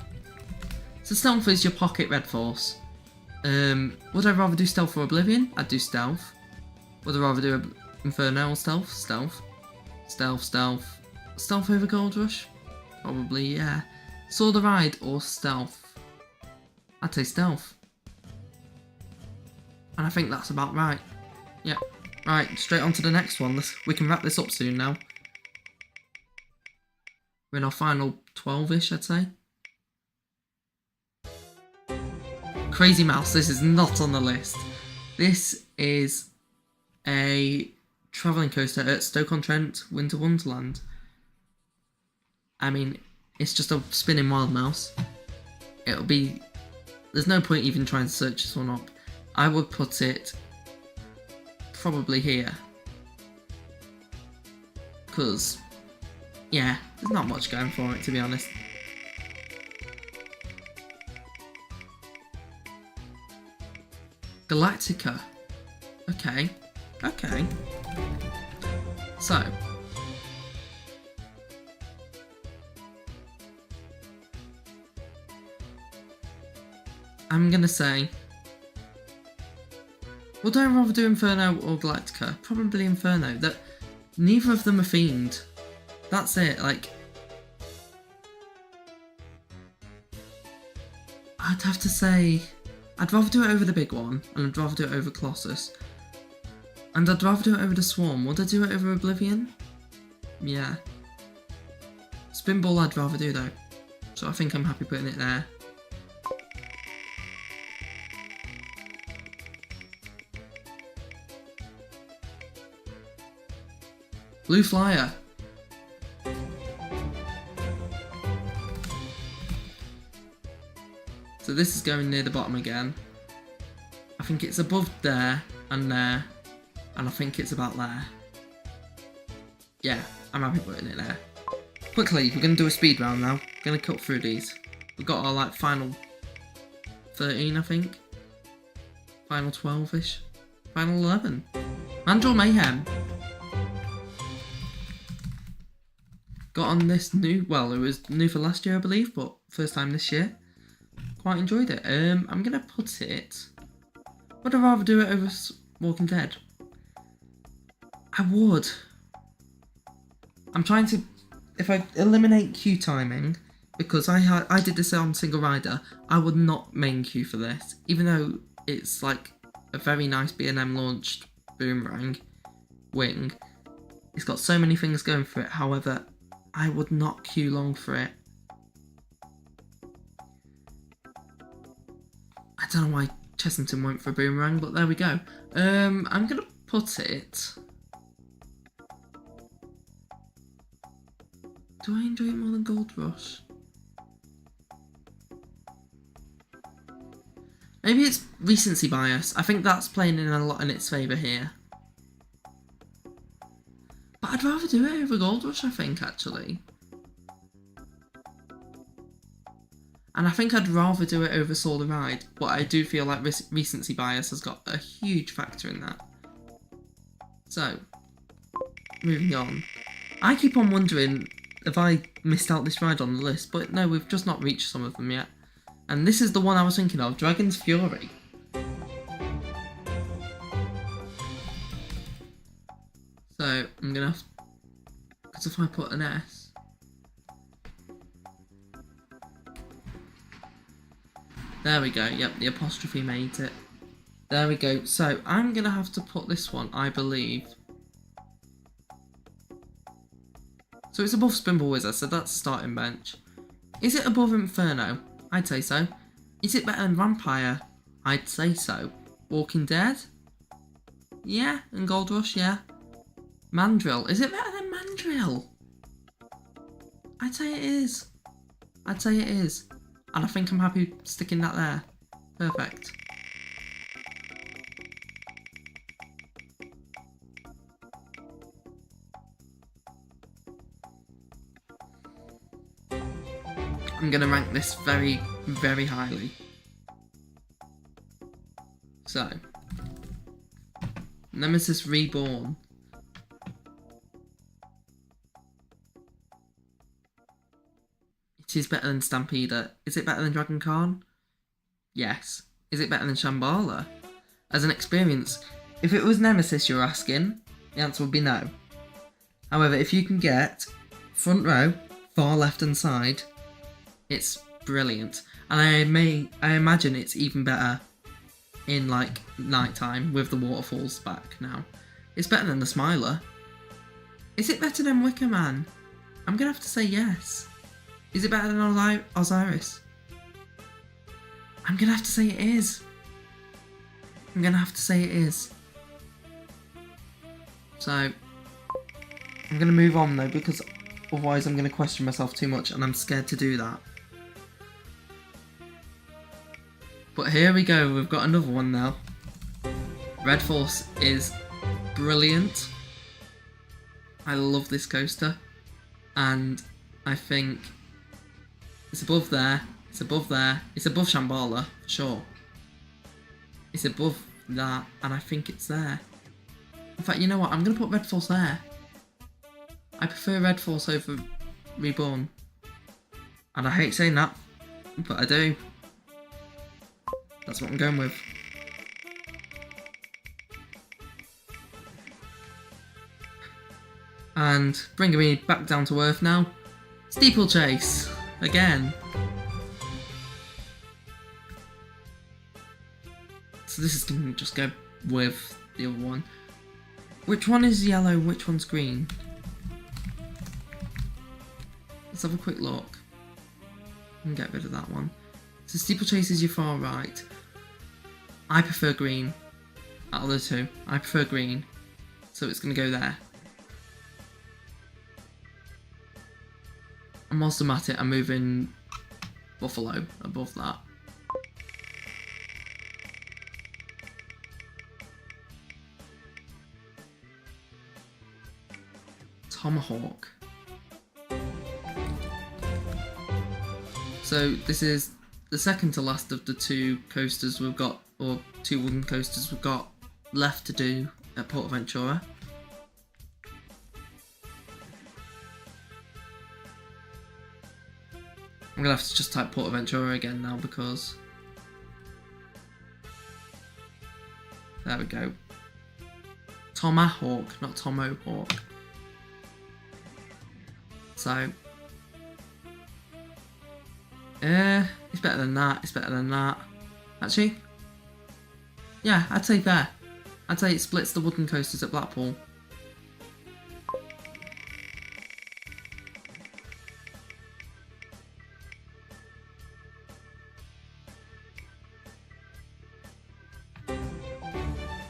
So Stealth is your pocket Red Force. Would I rather do Stealth or Oblivion? I'd do Stealth. Would I rather do Inferno or Stealth? Stealth. Stealth over Gold Rush? Probably, yeah. Saw the Ride or Stealth? I'd say Stealth. And I think that's about right. Yep. Right, straight on to the next one. We can wrap this up soon now. We're in our final 12-ish, I'd say. Crazy Mouse, this is not on the list. This is a travelling coaster at Stoke-on-Trent, Winter Wonderland. I mean, it's just a spinning wild mouse. It'll be... There's no point even trying to search this one up. I would put it probably here. Because, yeah, there's not much going for it, to be honest. Galactica. Okay. So. I'm gonna say... Would I rather do Inferno or Galactica? Probably Inferno. Neither of them are themed. That's it, like... I'd have to say I'd rather do it over the big one, and I'd rather do it over Colossus. And I'd rather do it over the Swarm. Would I do it over Oblivion? Yeah. Spinball I'd rather do though. So I think I'm happy putting it there. Blue Flyer. So this is going near the bottom again. I think it's above there and there. And I think it's about there. Yeah, I'm happy putting it there. Quickly, we're going to do a speed round now. We're going to cut through these. We've got our like final 13, I think. Final 12-ish. Final 11. Mandrill Mayhem. Got on this new, well, it was new for last year, I believe, but first time this year. Quite enjoyed it. I'm going to put it... Would I rather do it over Walking Dead? I would. I'm trying to... If I eliminate queue timing, because I did this on single rider, I would not main queue for this. Even though it's like a very nice B&M launched boomerang wing. It's got so many things going for it, however, I would not queue long for it. I don't know why Chessington went for a boomerang, but there we go. I'm going to put it... Do I enjoy it more than Gold Rush? Maybe it's recency bias. I think that's playing in a lot in its favour here. But I'd rather do it over Gold Rush, I think, actually. And I think I'd rather do it over Solar Ride, but I do feel like recency bias has got a huge factor in that. So, moving on. I keep on wondering... Have I missed out this ride on the list? But no, we've just not reached some of them yet. And this is the one I was thinking of, Dragon's Fury. So, I'm gonna have... Because if I put an S... There we go, yep, the apostrophe made it. There we go, so I'm gonna have to put this one, I believe... So it's above Spinball Wizard, so that's starting bench. Is it above Inferno? I'd say so. Is it better than Vampire? I'd say so. Walking Dead? Yeah. And Gold Rush? Yeah. Mandrill? Is it better than Mandrill? I'd say it is. I'd say it is. And I think I'm happy sticking that there. Perfect. I'm going to rank this very, very highly. So, Nemesis Reborn. It is better than Stampeder. Is it better than Dragon Khan? Yes. Is it better than Shambhala? As an experience, if it was Nemesis you're asking, the answer would be no. However, if you can get front row, far left hand side, it's brilliant, and I imagine it's even better in like nighttime with the waterfalls back now. It's better than the Smiler. Is it better than Wicker Man? I'm gonna have to say yes. Is it better than Osiris? I'm gonna have to say it is. I'm gonna have to say it is. So I'm gonna move on though, because otherwise I'm gonna question myself too much, and I'm scared to do that. But here we go, we've got another one now. Red Force is brilliant. I love this coaster. And I think it's above there, it's above there, it's above Shambhala, for sure. It's above that, and I think it's there. In fact, you know what, I'm going to put Red Force there. I prefer Red Force over Reborn. And I hate saying that, but I do. That's what I'm going with. And bringing me back down to earth now, Steeplechase, again. So this is going to just go with the other one. Which one is yellow, which one's green? Let's have a quick look. And get rid of that one. So steeplechase is your far right. I prefer green. Out of the two, I prefer green. So it's going to go there. And whilst I'm at it, I'm moving Buffalo above that. Tomahawk. So this is the second to last of the two coasters we've got, or two wooden coasters we've got left to do at Portaventura. I'm gonna have to just type Portaventura again now because there we go. Tomahawk, not Tomahawk. So it's better than that, it's better than that. Actually, yeah, I'd say there. I'd say it splits the wooden coasters at Blackpool.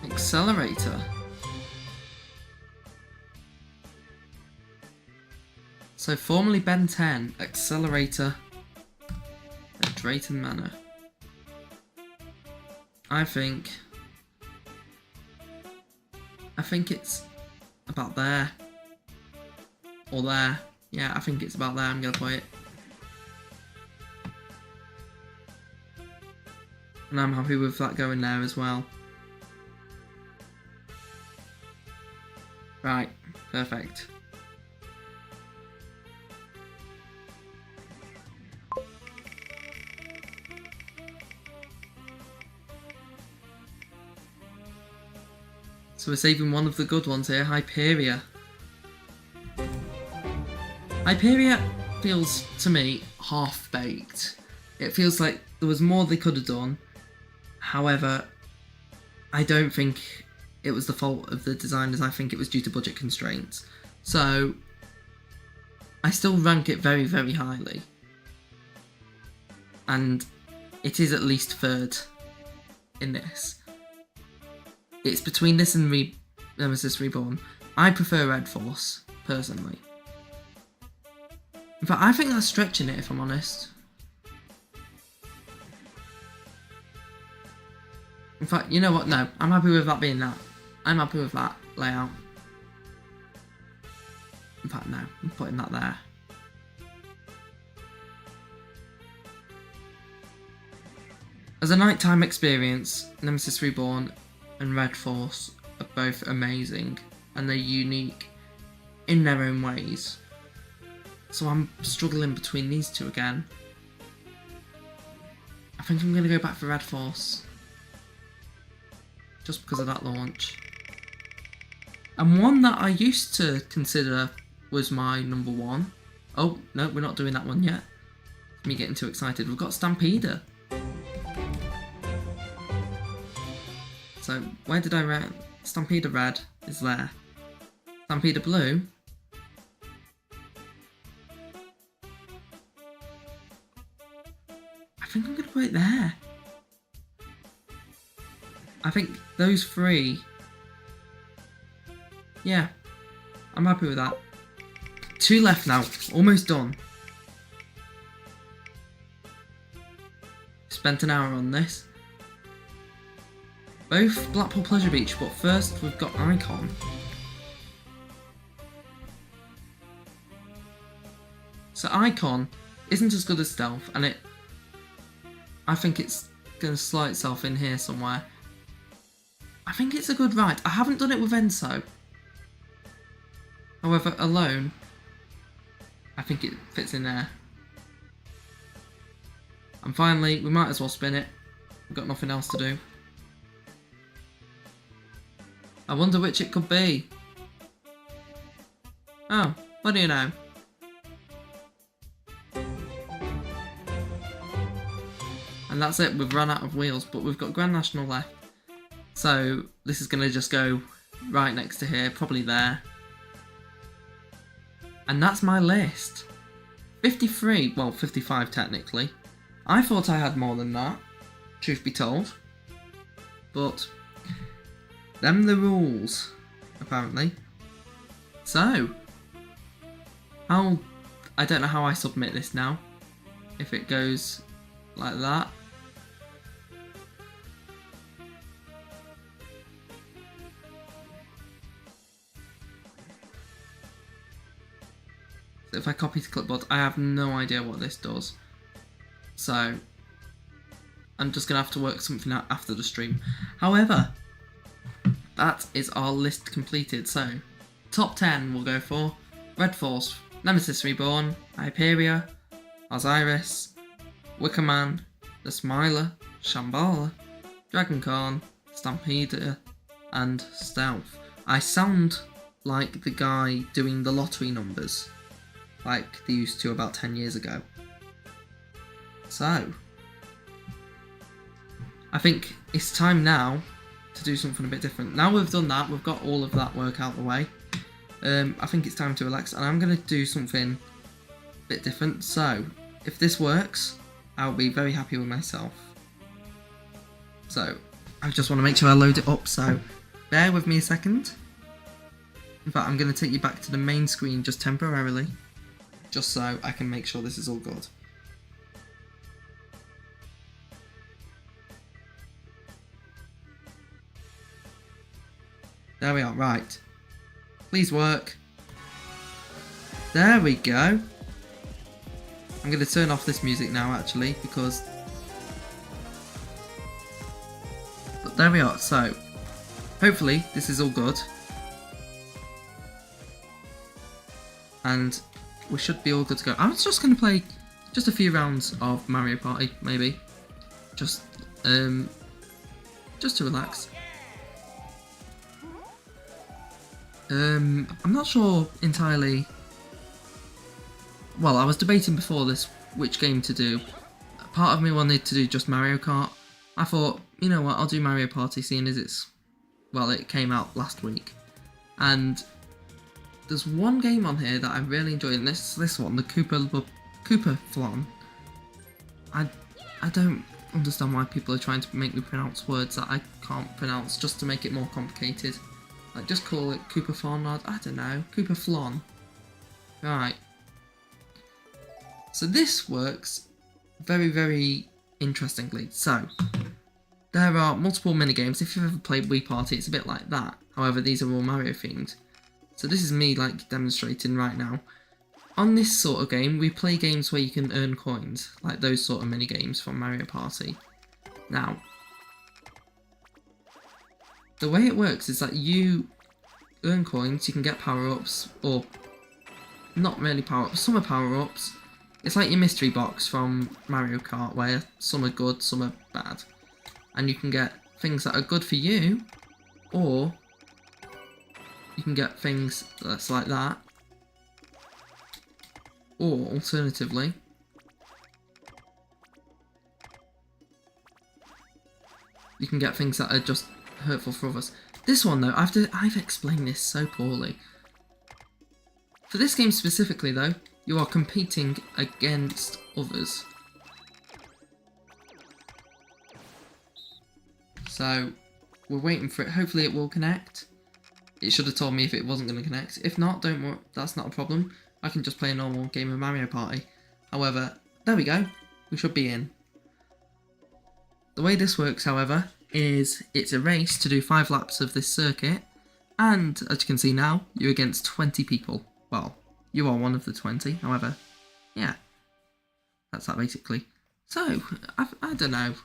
Accelerator. So formerly Ben 10, Accelerator at Drayton Manor. I think it's about there. Or there. Yeah, I think it's about there, I'm gonna put it. And I'm happy with that going there as well. Right, perfect. So we're saving one of the good ones here, Hyperia. Hyperia feels, to me, half-baked. It feels like there was more they could have done. However, I don't think it was the fault of the designers. I think it was due to budget constraints. So I still rank it very, very highly. And it is at least third in this. It's between this and Nemesis Reborn. I prefer Red Force, personally. In fact, I think that's stretching it, if I'm honest. In fact, you know what? No, I'm happy with that being that. I'm happy with that layout. In fact, no, I'm putting that there. As a nighttime experience, Nemesis Reborn and Red Force are both amazing, and they're unique in their own ways. So I'm struggling between these two again. I think I'm going to go back for Red Force. Just because of that launch. And one that I used to consider was my number one. Oh, no, we're not doing that one yet. Me getting too excited. We've got Stampeder. So, where did I rank? Stampeder Red is there. Stampeder Blue. I think I'm going to put it there. I think those three. Yeah, I'm happy with that. 2 left now, almost done. Spent an hour on this. Both Blackpool Pleasure Beach, but first we've got Icon. So Icon isn't as good as Stealth, and I think it's going to slot itself in here somewhere. I think it's a good ride. I haven't done it with Enso. However, alone, I think it fits in there. And finally, we might as well spin it. We've got nothing else to do. I wonder which it could be. Oh, what do you know? And that's it, we've run out of wheels, but we've got Grand National left. So this is going to just go right next to here, probably there. And that's my list. 53, well 55 technically. I thought I had more than that, truth be told. But them the rules, apparently. So, I don't know how I submit this now. If it goes like that. So if I copy to clipboard, I have no idea what this does. So, I'm just going to have to work something out after the stream. However, that is our list completed. So, top 10 we'll go for Red Force, Nemesis Reborn, Hyperia, Osiris, Wickerman, The Smiler, Shambhala, Dragoncorn, Stampeder, and Stealth. I sound like the guy doing the lottery numbers, like they used to about 10 years ago. So, I think it's time now to do something a bit different. Now we've done that, we've got all of that work out the way. I think it's time to relax, and I'm going to do something a bit different. So, if this works, I'll be very happy with myself. So, I just want to make sure I load it up, so bear with me a second. In fact, I'm going to take you back to the main screen just temporarily, just so I can make sure this is all good. There we are, right. Please work. There we go. I'm going to turn off this music now actually, because... But there we are, so hopefully this is all good. And we should be all good to go. I was just going to play just a few rounds of Mario Party, maybe. Just to relax. I'm not sure entirely. Well, I was debating before this which game to do. Part of me wanted to do just Mario Kart. I thought, you know what, I'll do Mario Party, seeing as it came out last week. And there's one game on here that I really enjoy, and this one, the Koopa Flan. I don't understand why people are trying to make me pronounce words that I can't pronounce just to make it more complicated. Like, just call it Koopa Flan, I don't know, Koopa Flan. Right. So this works very, very interestingly. So, there are multiple minigames. If you've ever played Wii Party, it's a bit like that. However, these are all Mario themed. So this is me, like, demonstrating right now. On this sort of game, we play games where you can earn coins, like those sort of minigames from Mario Party. Now, the way it works is that you earn coins, you can get power-ups, or not really power-ups, some are power-ups. It's like your mystery box from Mario Kart, where some are good, some are bad. And you can get things that are good for you, or you can get things that's like that. Or, alternatively, you can get things that are just hurtful for others. This one, though, I've explained this so poorly. For this game specifically, though, you are competing against others. So, we're waiting for it. Hopefully it will connect. It should have told me if it wasn't going to connect. If not, don't worry, that's not a problem. I can just play a normal game of Mario Party. However, there we go. We should be in. The way this works, however, is it's a race to do 5 laps of this circuit. And, as you can see now, you're against 20 people. Well, you are one of the 20, however, yeah. That's that basically. So, I don't know.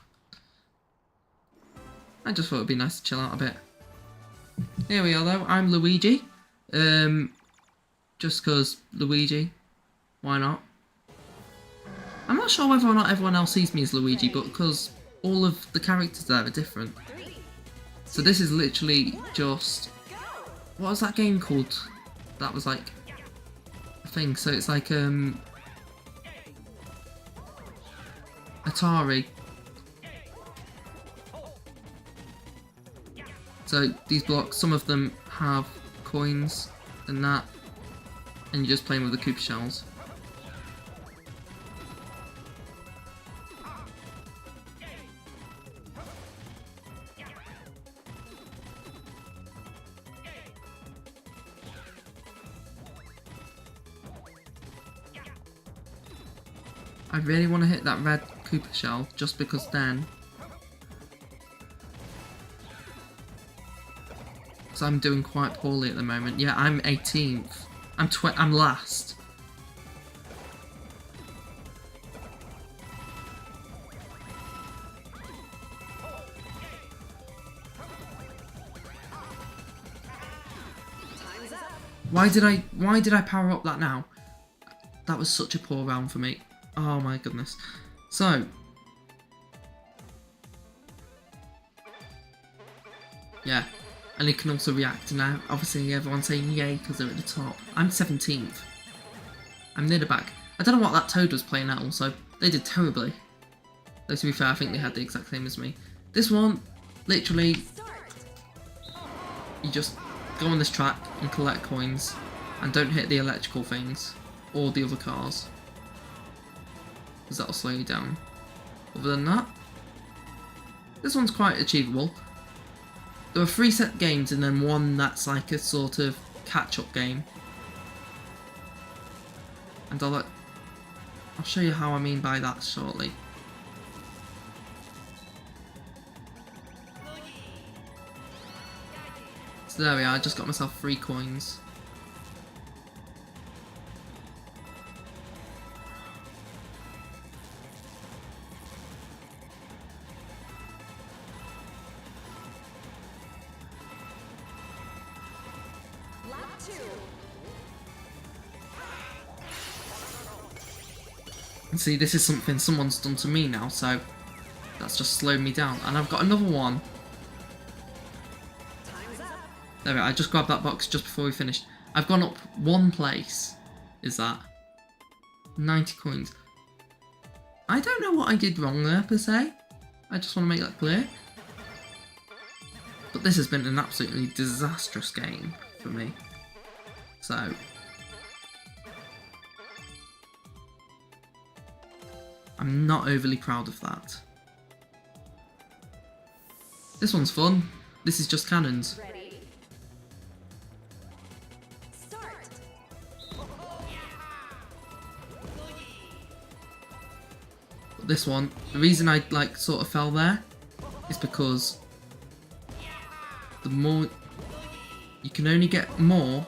I just thought it would be nice to chill out a bit. Here we are though, I'm Luigi. Just because Luigi, why not? I'm not sure whether or not everyone else sees me as Luigi, but because all of the characters there are different. So this is literally just... What was that game called? That was like a thing, so it's like Atari. So these blocks, some of them have coins and that, and you're just playing with the Koopa shells. I really want to hit that red Koopa shell just because then. So I'm doing quite poorly at the moment. Yeah, I'm 18th. I'm last. Why did I power up that now? That was such a poor round for me. Oh my goodness. So yeah, and it can also react now. Obviously everyone's saying yay because they're at the top. I'm 17th. I'm near the back. I don't know what that Toad was playing at also. They did terribly. Though to be fair, I think they had the exact same as me. This one, literally, you just go on this track and collect coins and don't hit the electrical things or the other cars, because that'll slow you down. Other than that, this one's quite achievable. There are 3 set games and then one that's like a sort of catch-up game. And I'll show you how I mean by that shortly. So there we are, I just got myself 3 coins. And see, this is something someone's done to me now, so that's just slowed me down. And I've got another one. There we are, I just grabbed that box just before we finished. I've gone up 1 place. Is that 90 coins? I don't know what I did wrong there per se. I just want to make that clear. But this has been an absolutely disastrous game for me. So I'm not overly proud of that. This one's fun. This is just cannons. Ready? Start. But this one, the reason I like sort of fell there is because the more you can only get more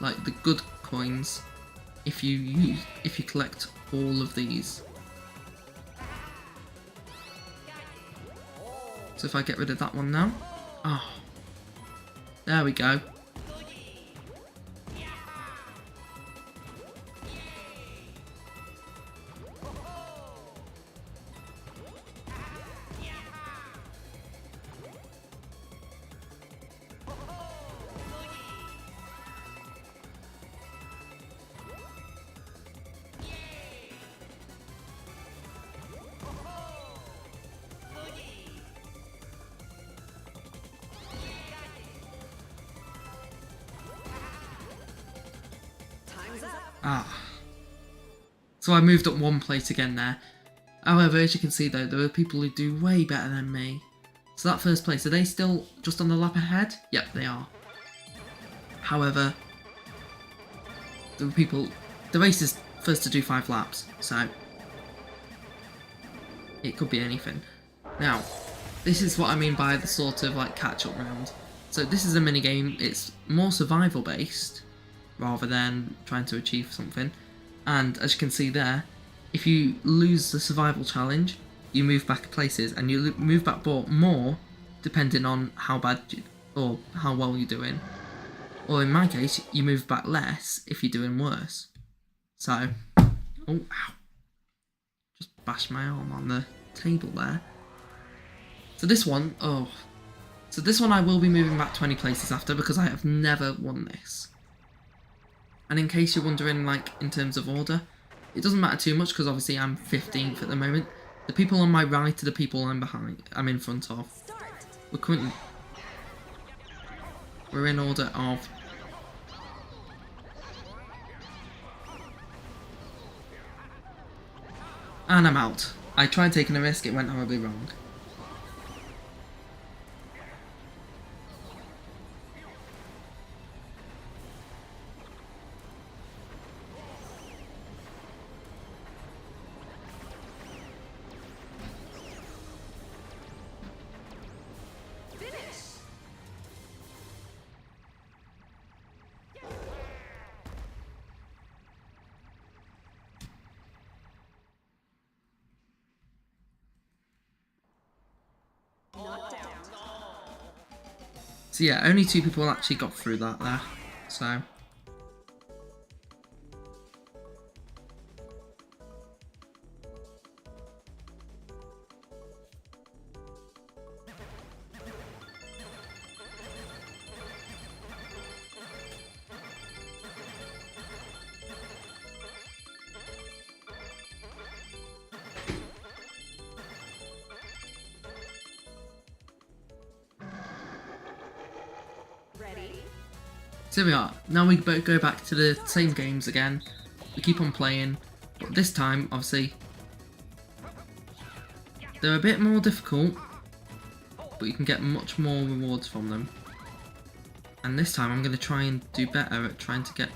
like the good coins if you collect all of these. So if I get rid of that one now, oh, there we go. Ah. So I moved up 1 place again there. However, as you can see though, there are people who do way better than me. So that first place, are they still just on the lap ahead? Yep, they are. However, the race is first to do 5 laps, so it could be anything. Now, this is what I mean by the sort of like catch-up round. So this is a mini game. It's more survival based rather than trying to achieve something. And as you can see there, if you lose the survival challenge, you move back places, and you move back more depending on how bad or how well you're doing. Or in my case, you move back less if you're doing worse. So, oh, ow. Just bashed my arm on the table there. So this one, so this one I will be moving back 20 places after, because I have never won this. And in case you're wondering, like, in terms of order, it doesn't matter too much, because obviously I'm 15th at the moment. The people on my right are the people I'm in front of. We're currently... We're in order of... And I'm out. I tried taking a risk, it went horribly wrong. So yeah, only 2 people actually got through that there, so... So here we are. Now we go back to the same games again. We keep on playing, but this time, obviously, they're a bit more difficult, but you can get much more rewards from them. And this time I'm going to try and do better at trying to get...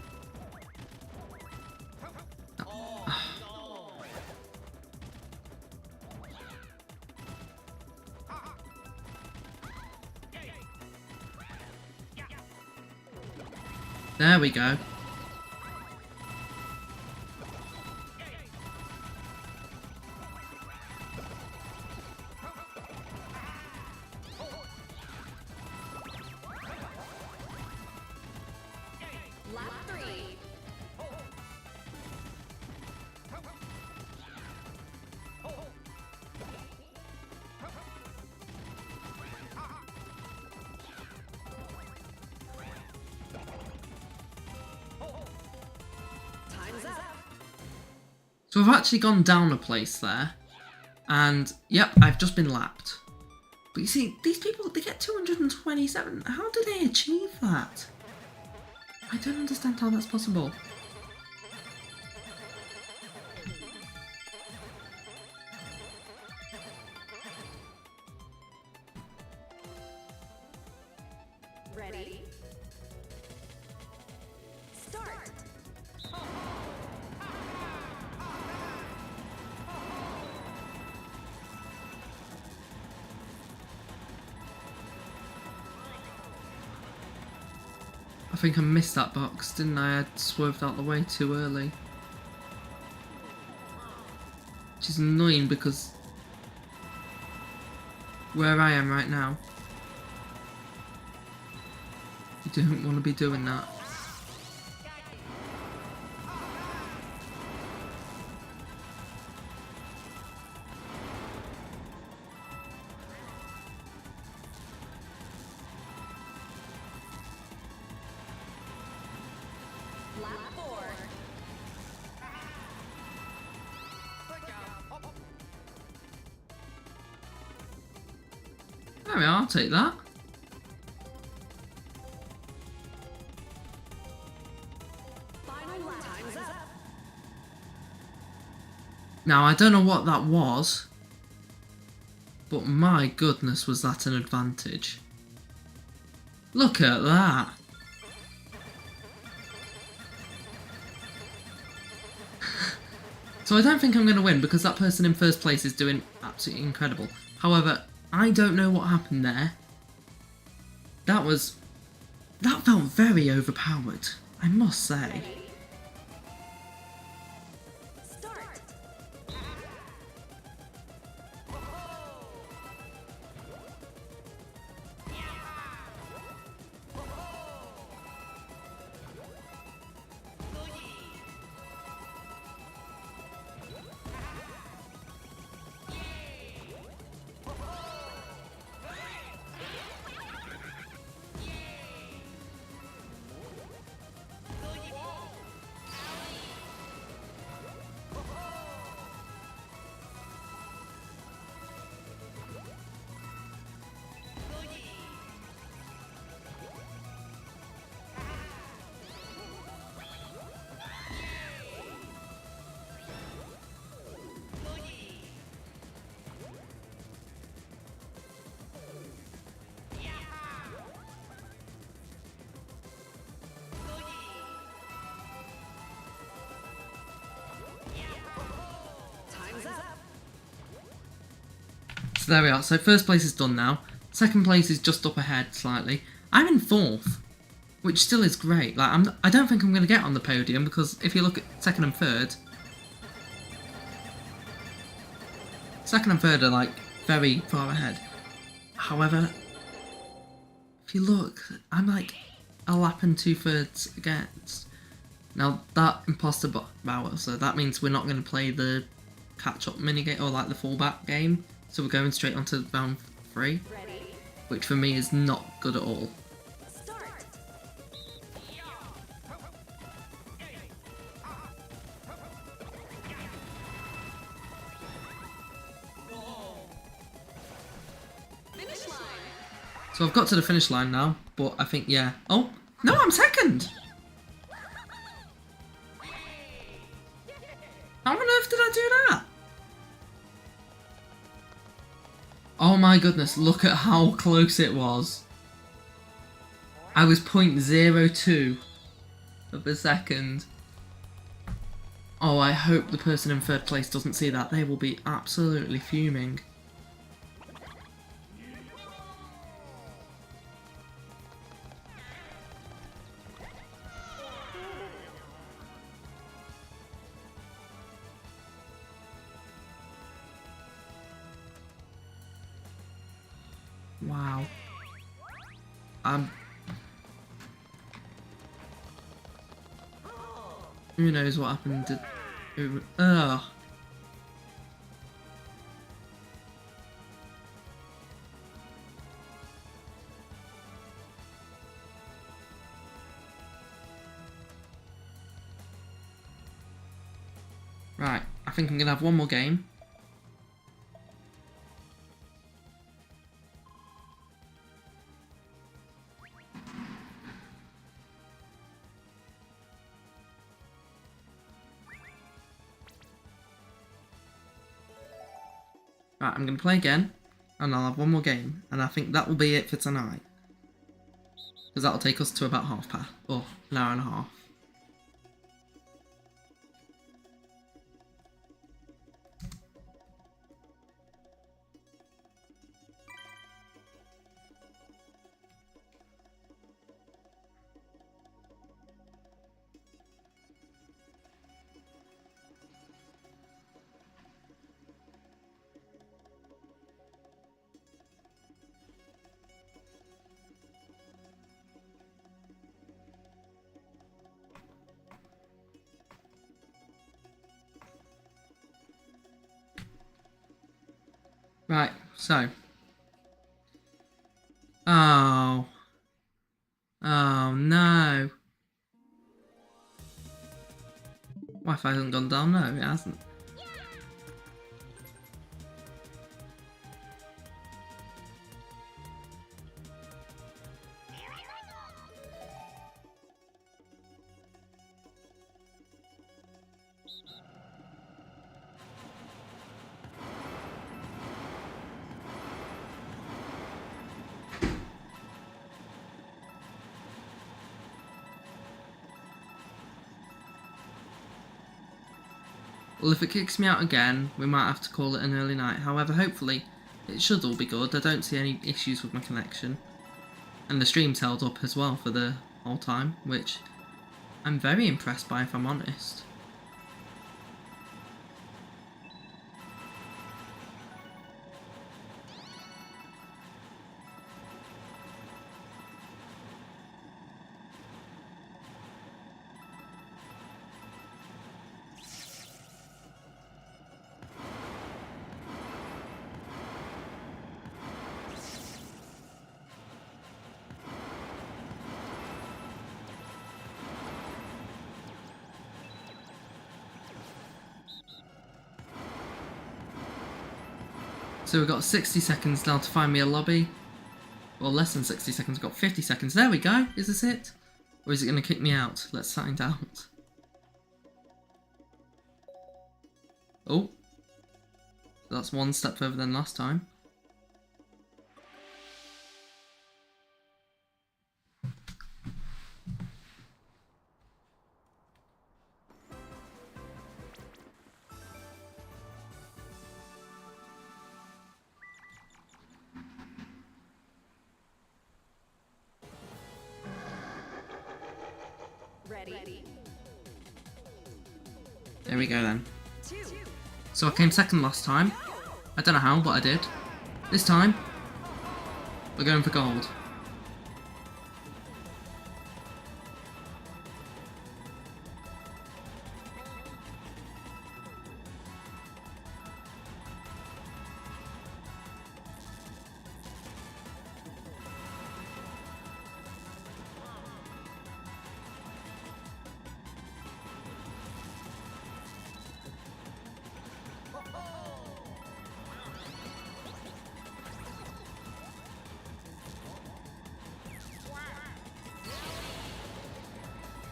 There we go. Lap 3. So I've actually gone down a place there, and yep, I've just been lapped. But you see, these people, they get 227. How do they achieve that? I don't understand how that's possible. Ready? Start! I think I missed that box, didn't I? I swerved out the way too early. Which is annoying because where I am right now, you don't want to be doing that. Lap 4. There we are, I'll take that. Final lap. Time's up. Now, I don't know what that was, but my goodness, was that an advantage. Look at that. So I don't think I'm going to win because that person in first place is doing absolutely incredible. However, I don't know what happened there. That felt very overpowered, I must say. Start! So there we are. So first place is done now. Second place is just up ahead slightly. I'm in fourth, which still is great. Like I don't think I'm going to get on the podium because if you look at second and third are like very far ahead. However, if you look, I'm like a lap and 2/3 against. Now that imposter battle, so that means we're not going to play the catch-up minigame or like the fallback game. So we're going straight onto round 3, Ready? which for me is not good at all. Start. Finish line. So I've got to the finish line now, but I think, yeah. Oh, no, I'm second! How on earth did I do that? Oh my goodness, look at how close it was. I was 0.02 of a second. Oh, I hope the person in third place doesn't see that. They will be absolutely fuming. Wow. Who knows what happened to... Ugh. Right, I think I'm going to have one more game. Right, I'm going to play again, and I'll have one more game, and I think that will be it for tonight. Because that'll take us to about half past, or an hour and a half. Right, so. Oh. Oh no. Wi-Fi hasn't gone down? No, it hasn't. Well, if it kicks me out again, we might have to call it an early night. However, hopefully, it should all be good. I don't see any issues with my connection. And the stream's held up as well for the whole time, which I'm very impressed by, if I'm honest. So we've got 60 seconds now to find me a lobby. Well, less than 60 seconds, we've got 50 seconds. There we go. Is this it? Or is it going to kick me out? Let's find out. Oh. That's one step further than last time. Ready? There we go then. 2. So I came second last time. I don't know how, but I did. This time, we're going for gold.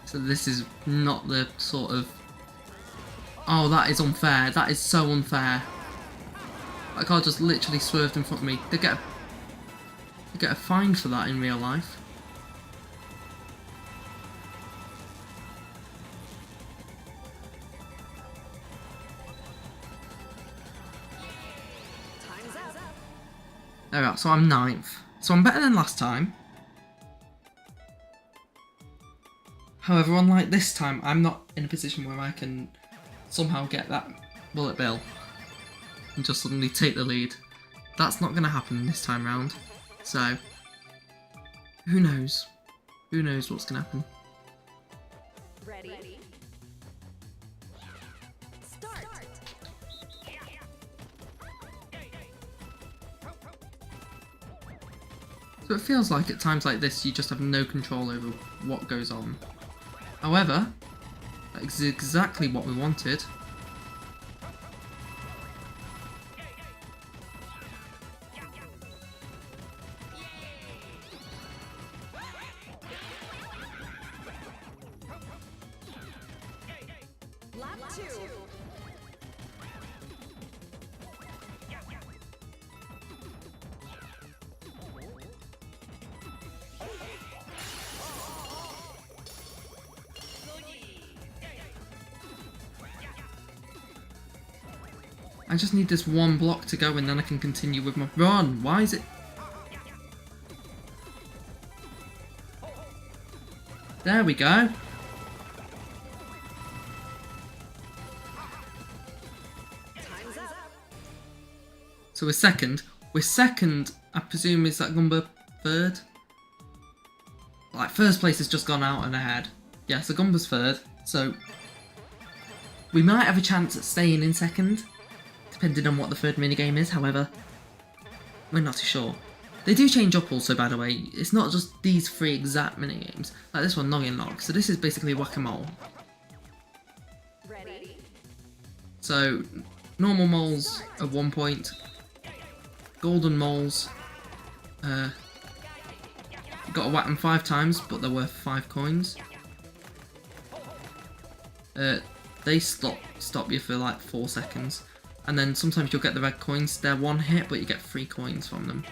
So this is not the sort of... Oh, that is unfair. That is so unfair. That car just literally swerved in front of me. They get a fine for that in real life. Time's up. There we are. So I'm 9th. So I'm better than last time. However, unlike this time, I'm not in a position where I can somehow get that bullet bill and just suddenly take the lead. That's not going to happen this time round. So, who knows? Who knows what's going to happen? Ready? Start. So it feels like at times like this, you just have no control over what goes on. However, that's exactly what we wanted. Lap 2. I just need this one block to go and then I can continue with my run. Why is it... There we go. Time's up. So we're second. We're second, I presume, is that Gumba third? Like, first place has just gone out and ahead. Yeah, so Gumba's third. So we might have a chance at staying in second, depending on what the third minigame is. However, we're not too sure. They do change up also, by the way. It's not just these 3 exact minigames. Like this one, Noggin Lock. So this is basically whack-a-mole. Ready? So, normal moles at 1 point. Golden moles. You got to whack them 5 times, but they're worth 5 coins. They stop you for like 4 seconds. And then sometimes you'll get the red coins. They're 1 hit, but you get 3 coins from them.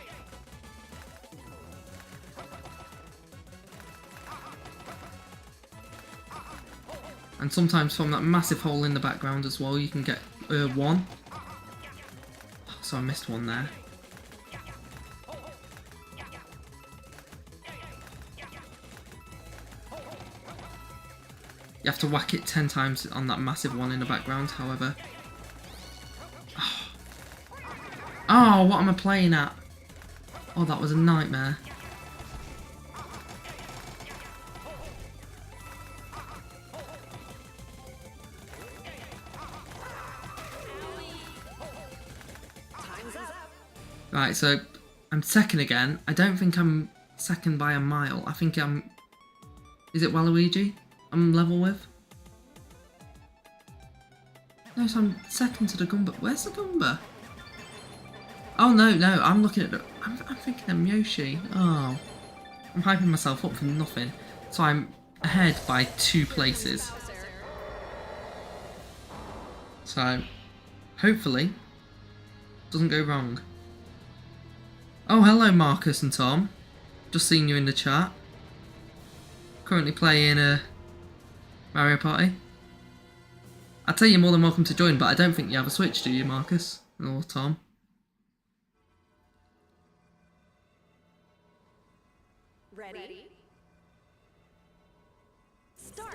And sometimes from that massive hole in the background as well, you can get 1. So I missed 1 there. You have to whack it 10 times on that massive one in the background, however. Oh, what am I playing at? Oh, that was a nightmare. Time's up. Right, so I'm second again. I don't think I'm second by a mile. I think I'm... Is it Waluigi I'm level with? No, so I'm second to the Goomba. Where's the Goomba? Oh, no, I'm looking at the... I'm thinking of Yoshi. Oh. I'm hyping myself up for nothing. So I'm ahead by 2 places. So, hopefully, doesn't go wrong. Oh, hello Marcus and Tom. Just seen you in the chat. Currently playing Mario Party. I tell you, you're more than welcome to join, but I don't think you have a Switch, do you, Marcus? Or Tom? Ready? Start.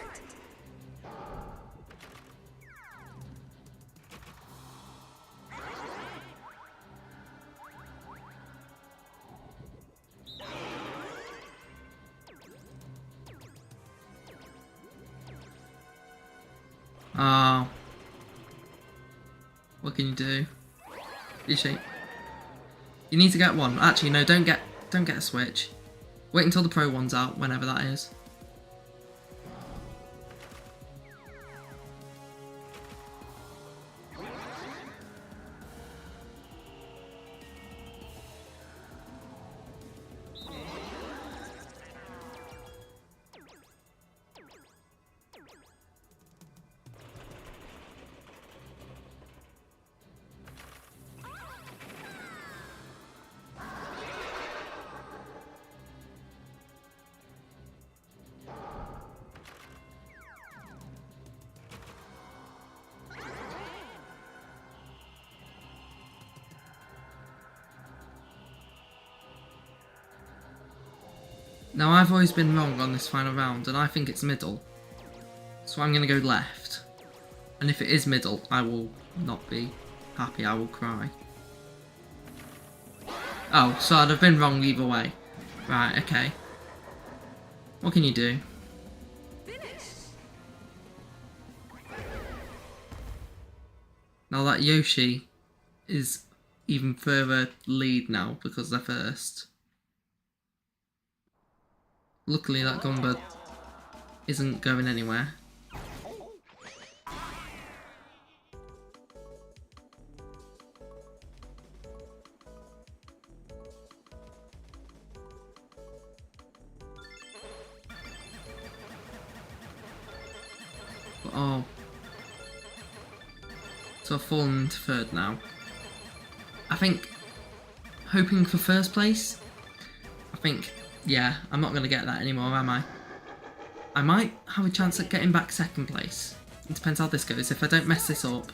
Oh. What can you do? You need to get one. Actually, no, don't get a switch. Wait until the pro one's out, whenever that is. Now, I've always been wrong on this final round, and I think it's middle. So I'm going to go left. And if it is middle, I will not be happy, I will cry. Oh, so I'd have been wrong either way. Right, okay. What can you do? Now that Yoshi is even further lead now because they're first. Luckily that Gumba isn't going anywhere. But, oh. So I've fallen into third now. I think, hoping for first place, yeah, I'm not going to get that anymore, am I? I might have a chance at getting back second place. It depends how this goes. If I don't mess this up.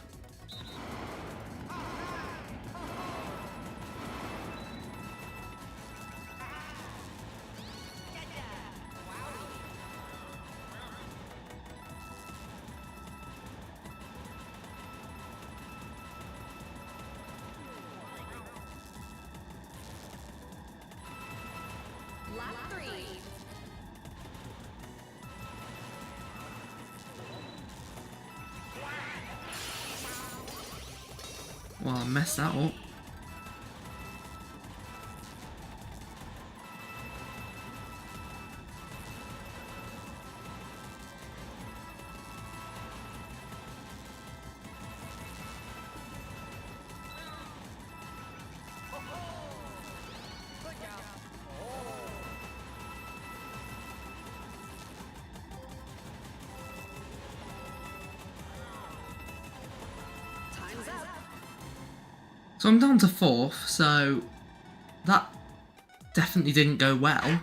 Lap 3. Well, I messed that up. Time's up. So I'm down to fourth, so that definitely didn't go well.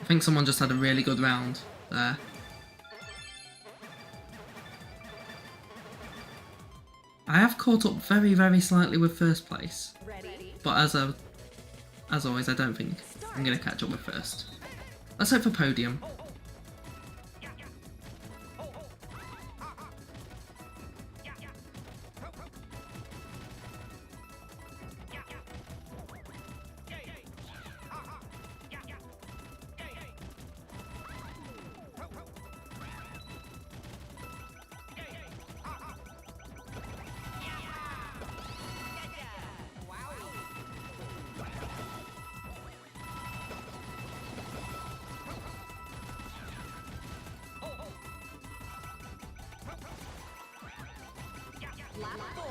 I think someone just had a really good round there. I have caught up very, very slightly with first place, Ready. but as always, I don't think I'm going to catch up with first. Let's hope for podium. Lap 4.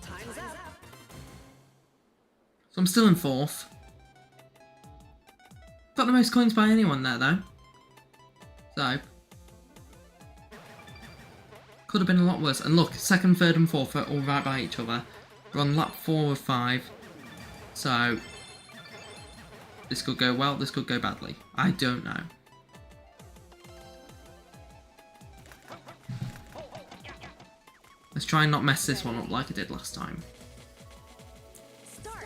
Time's up. So I'm still in fourth. Got the most coins by anyone there though. So could have been a lot worse. And look, second, third and fourth are all right by each other. We're on lap 4 of 5. So this could go well, this could go badly. I don't know. Let's try and not mess this one up like I did last time. Start.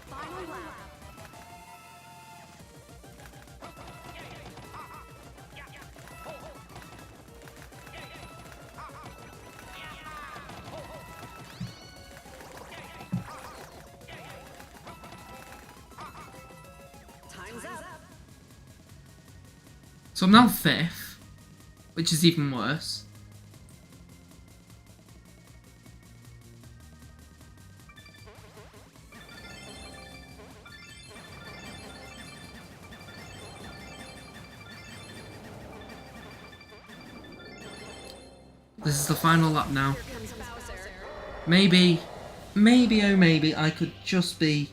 Final lap. Time's up. So I'm now 5th, which is even worse. This is the final lap now. Here comes Bowser. Maybe, oh maybe, I could just be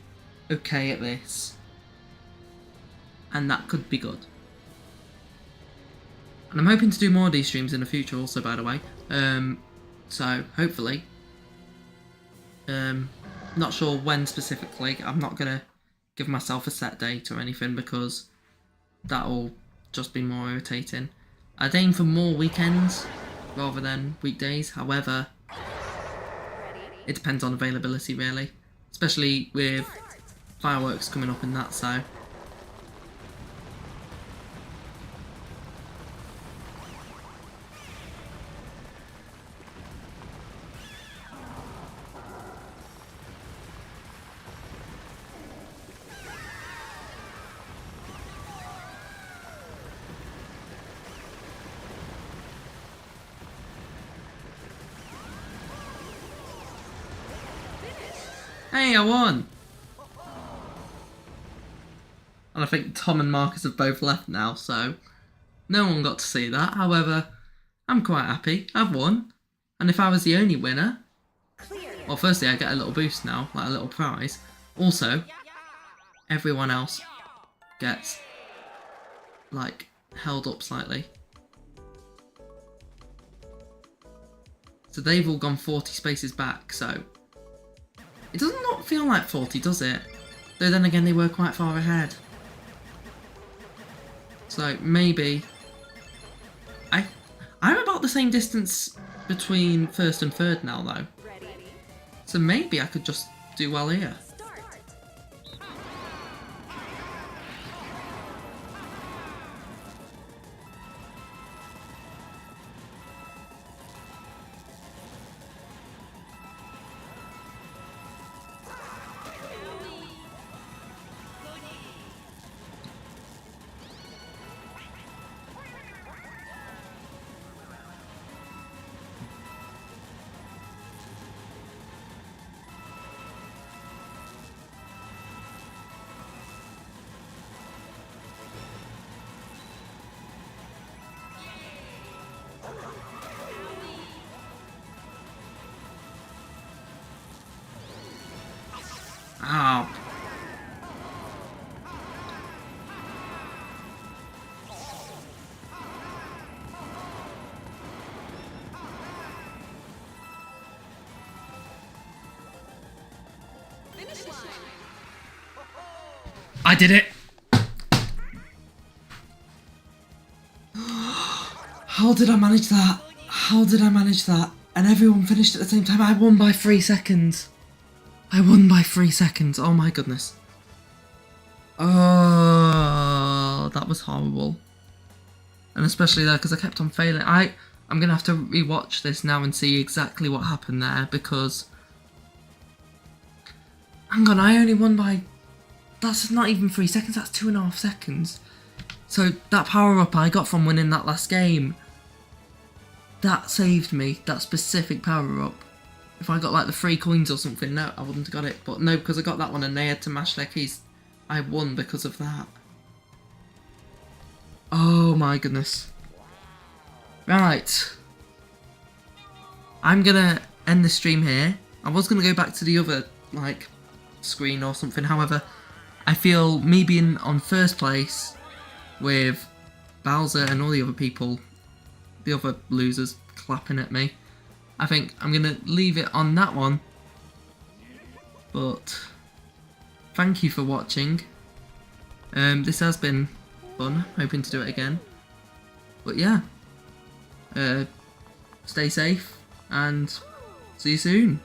okay at this. And that could be good. And I'm hoping to do more of these streams in the future also, by the way. So, hopefully. Not sure when specifically. I'm not going to give myself a set date or anything because that'll just be more irritating. I'd aim for more weekends rather than weekdays. However, it depends on availability really. Especially with fireworks coming up and that, so... Hey, I won! And I think Tom and Marcus have both left now, so no one got to see that. However, I'm quite happy. I've won. And if I was the only winner, Clear. well, firstly, I get a little boost now, like a little prize. Also, everyone else gets, like, held up slightly. So they've all gone 40 spaces back, so... It does not feel like 40, does it? Though then again, they were quite far ahead. So maybe... I'm about the same distance between first and third now, though. Ready. So maybe I could just do well here. Start. Ow. Finish line. I did it! How did I manage that? How did I manage that? And everyone finished at the same time. I won by 3 seconds. I won by 3 seconds. Oh my goodness. Oh, that was horrible. And especially there because I kept on failing. I'm going to have to rewatch this now and see exactly what happened there because... Hang on, I only won by... That's not even 3 seconds, that's 2.5 seconds. So that power-up I got from winning that last game, that saved me, that specific power-up. if I got like the 3 coins or something, no, I wouldn't have got it. But no, because I got that one and they had to mash their keys, I won because of that. Oh my goodness. Right. I'm gonna end the stream here. I was gonna go back to the other, like, screen or something. However, I feel me being on first place with Bowser and all the other people, the other losers clapping at me, I think I'm gonna leave it on that one. But thank you for watching. This has been fun. Hoping to do it again. But yeah, stay safe and see you soon.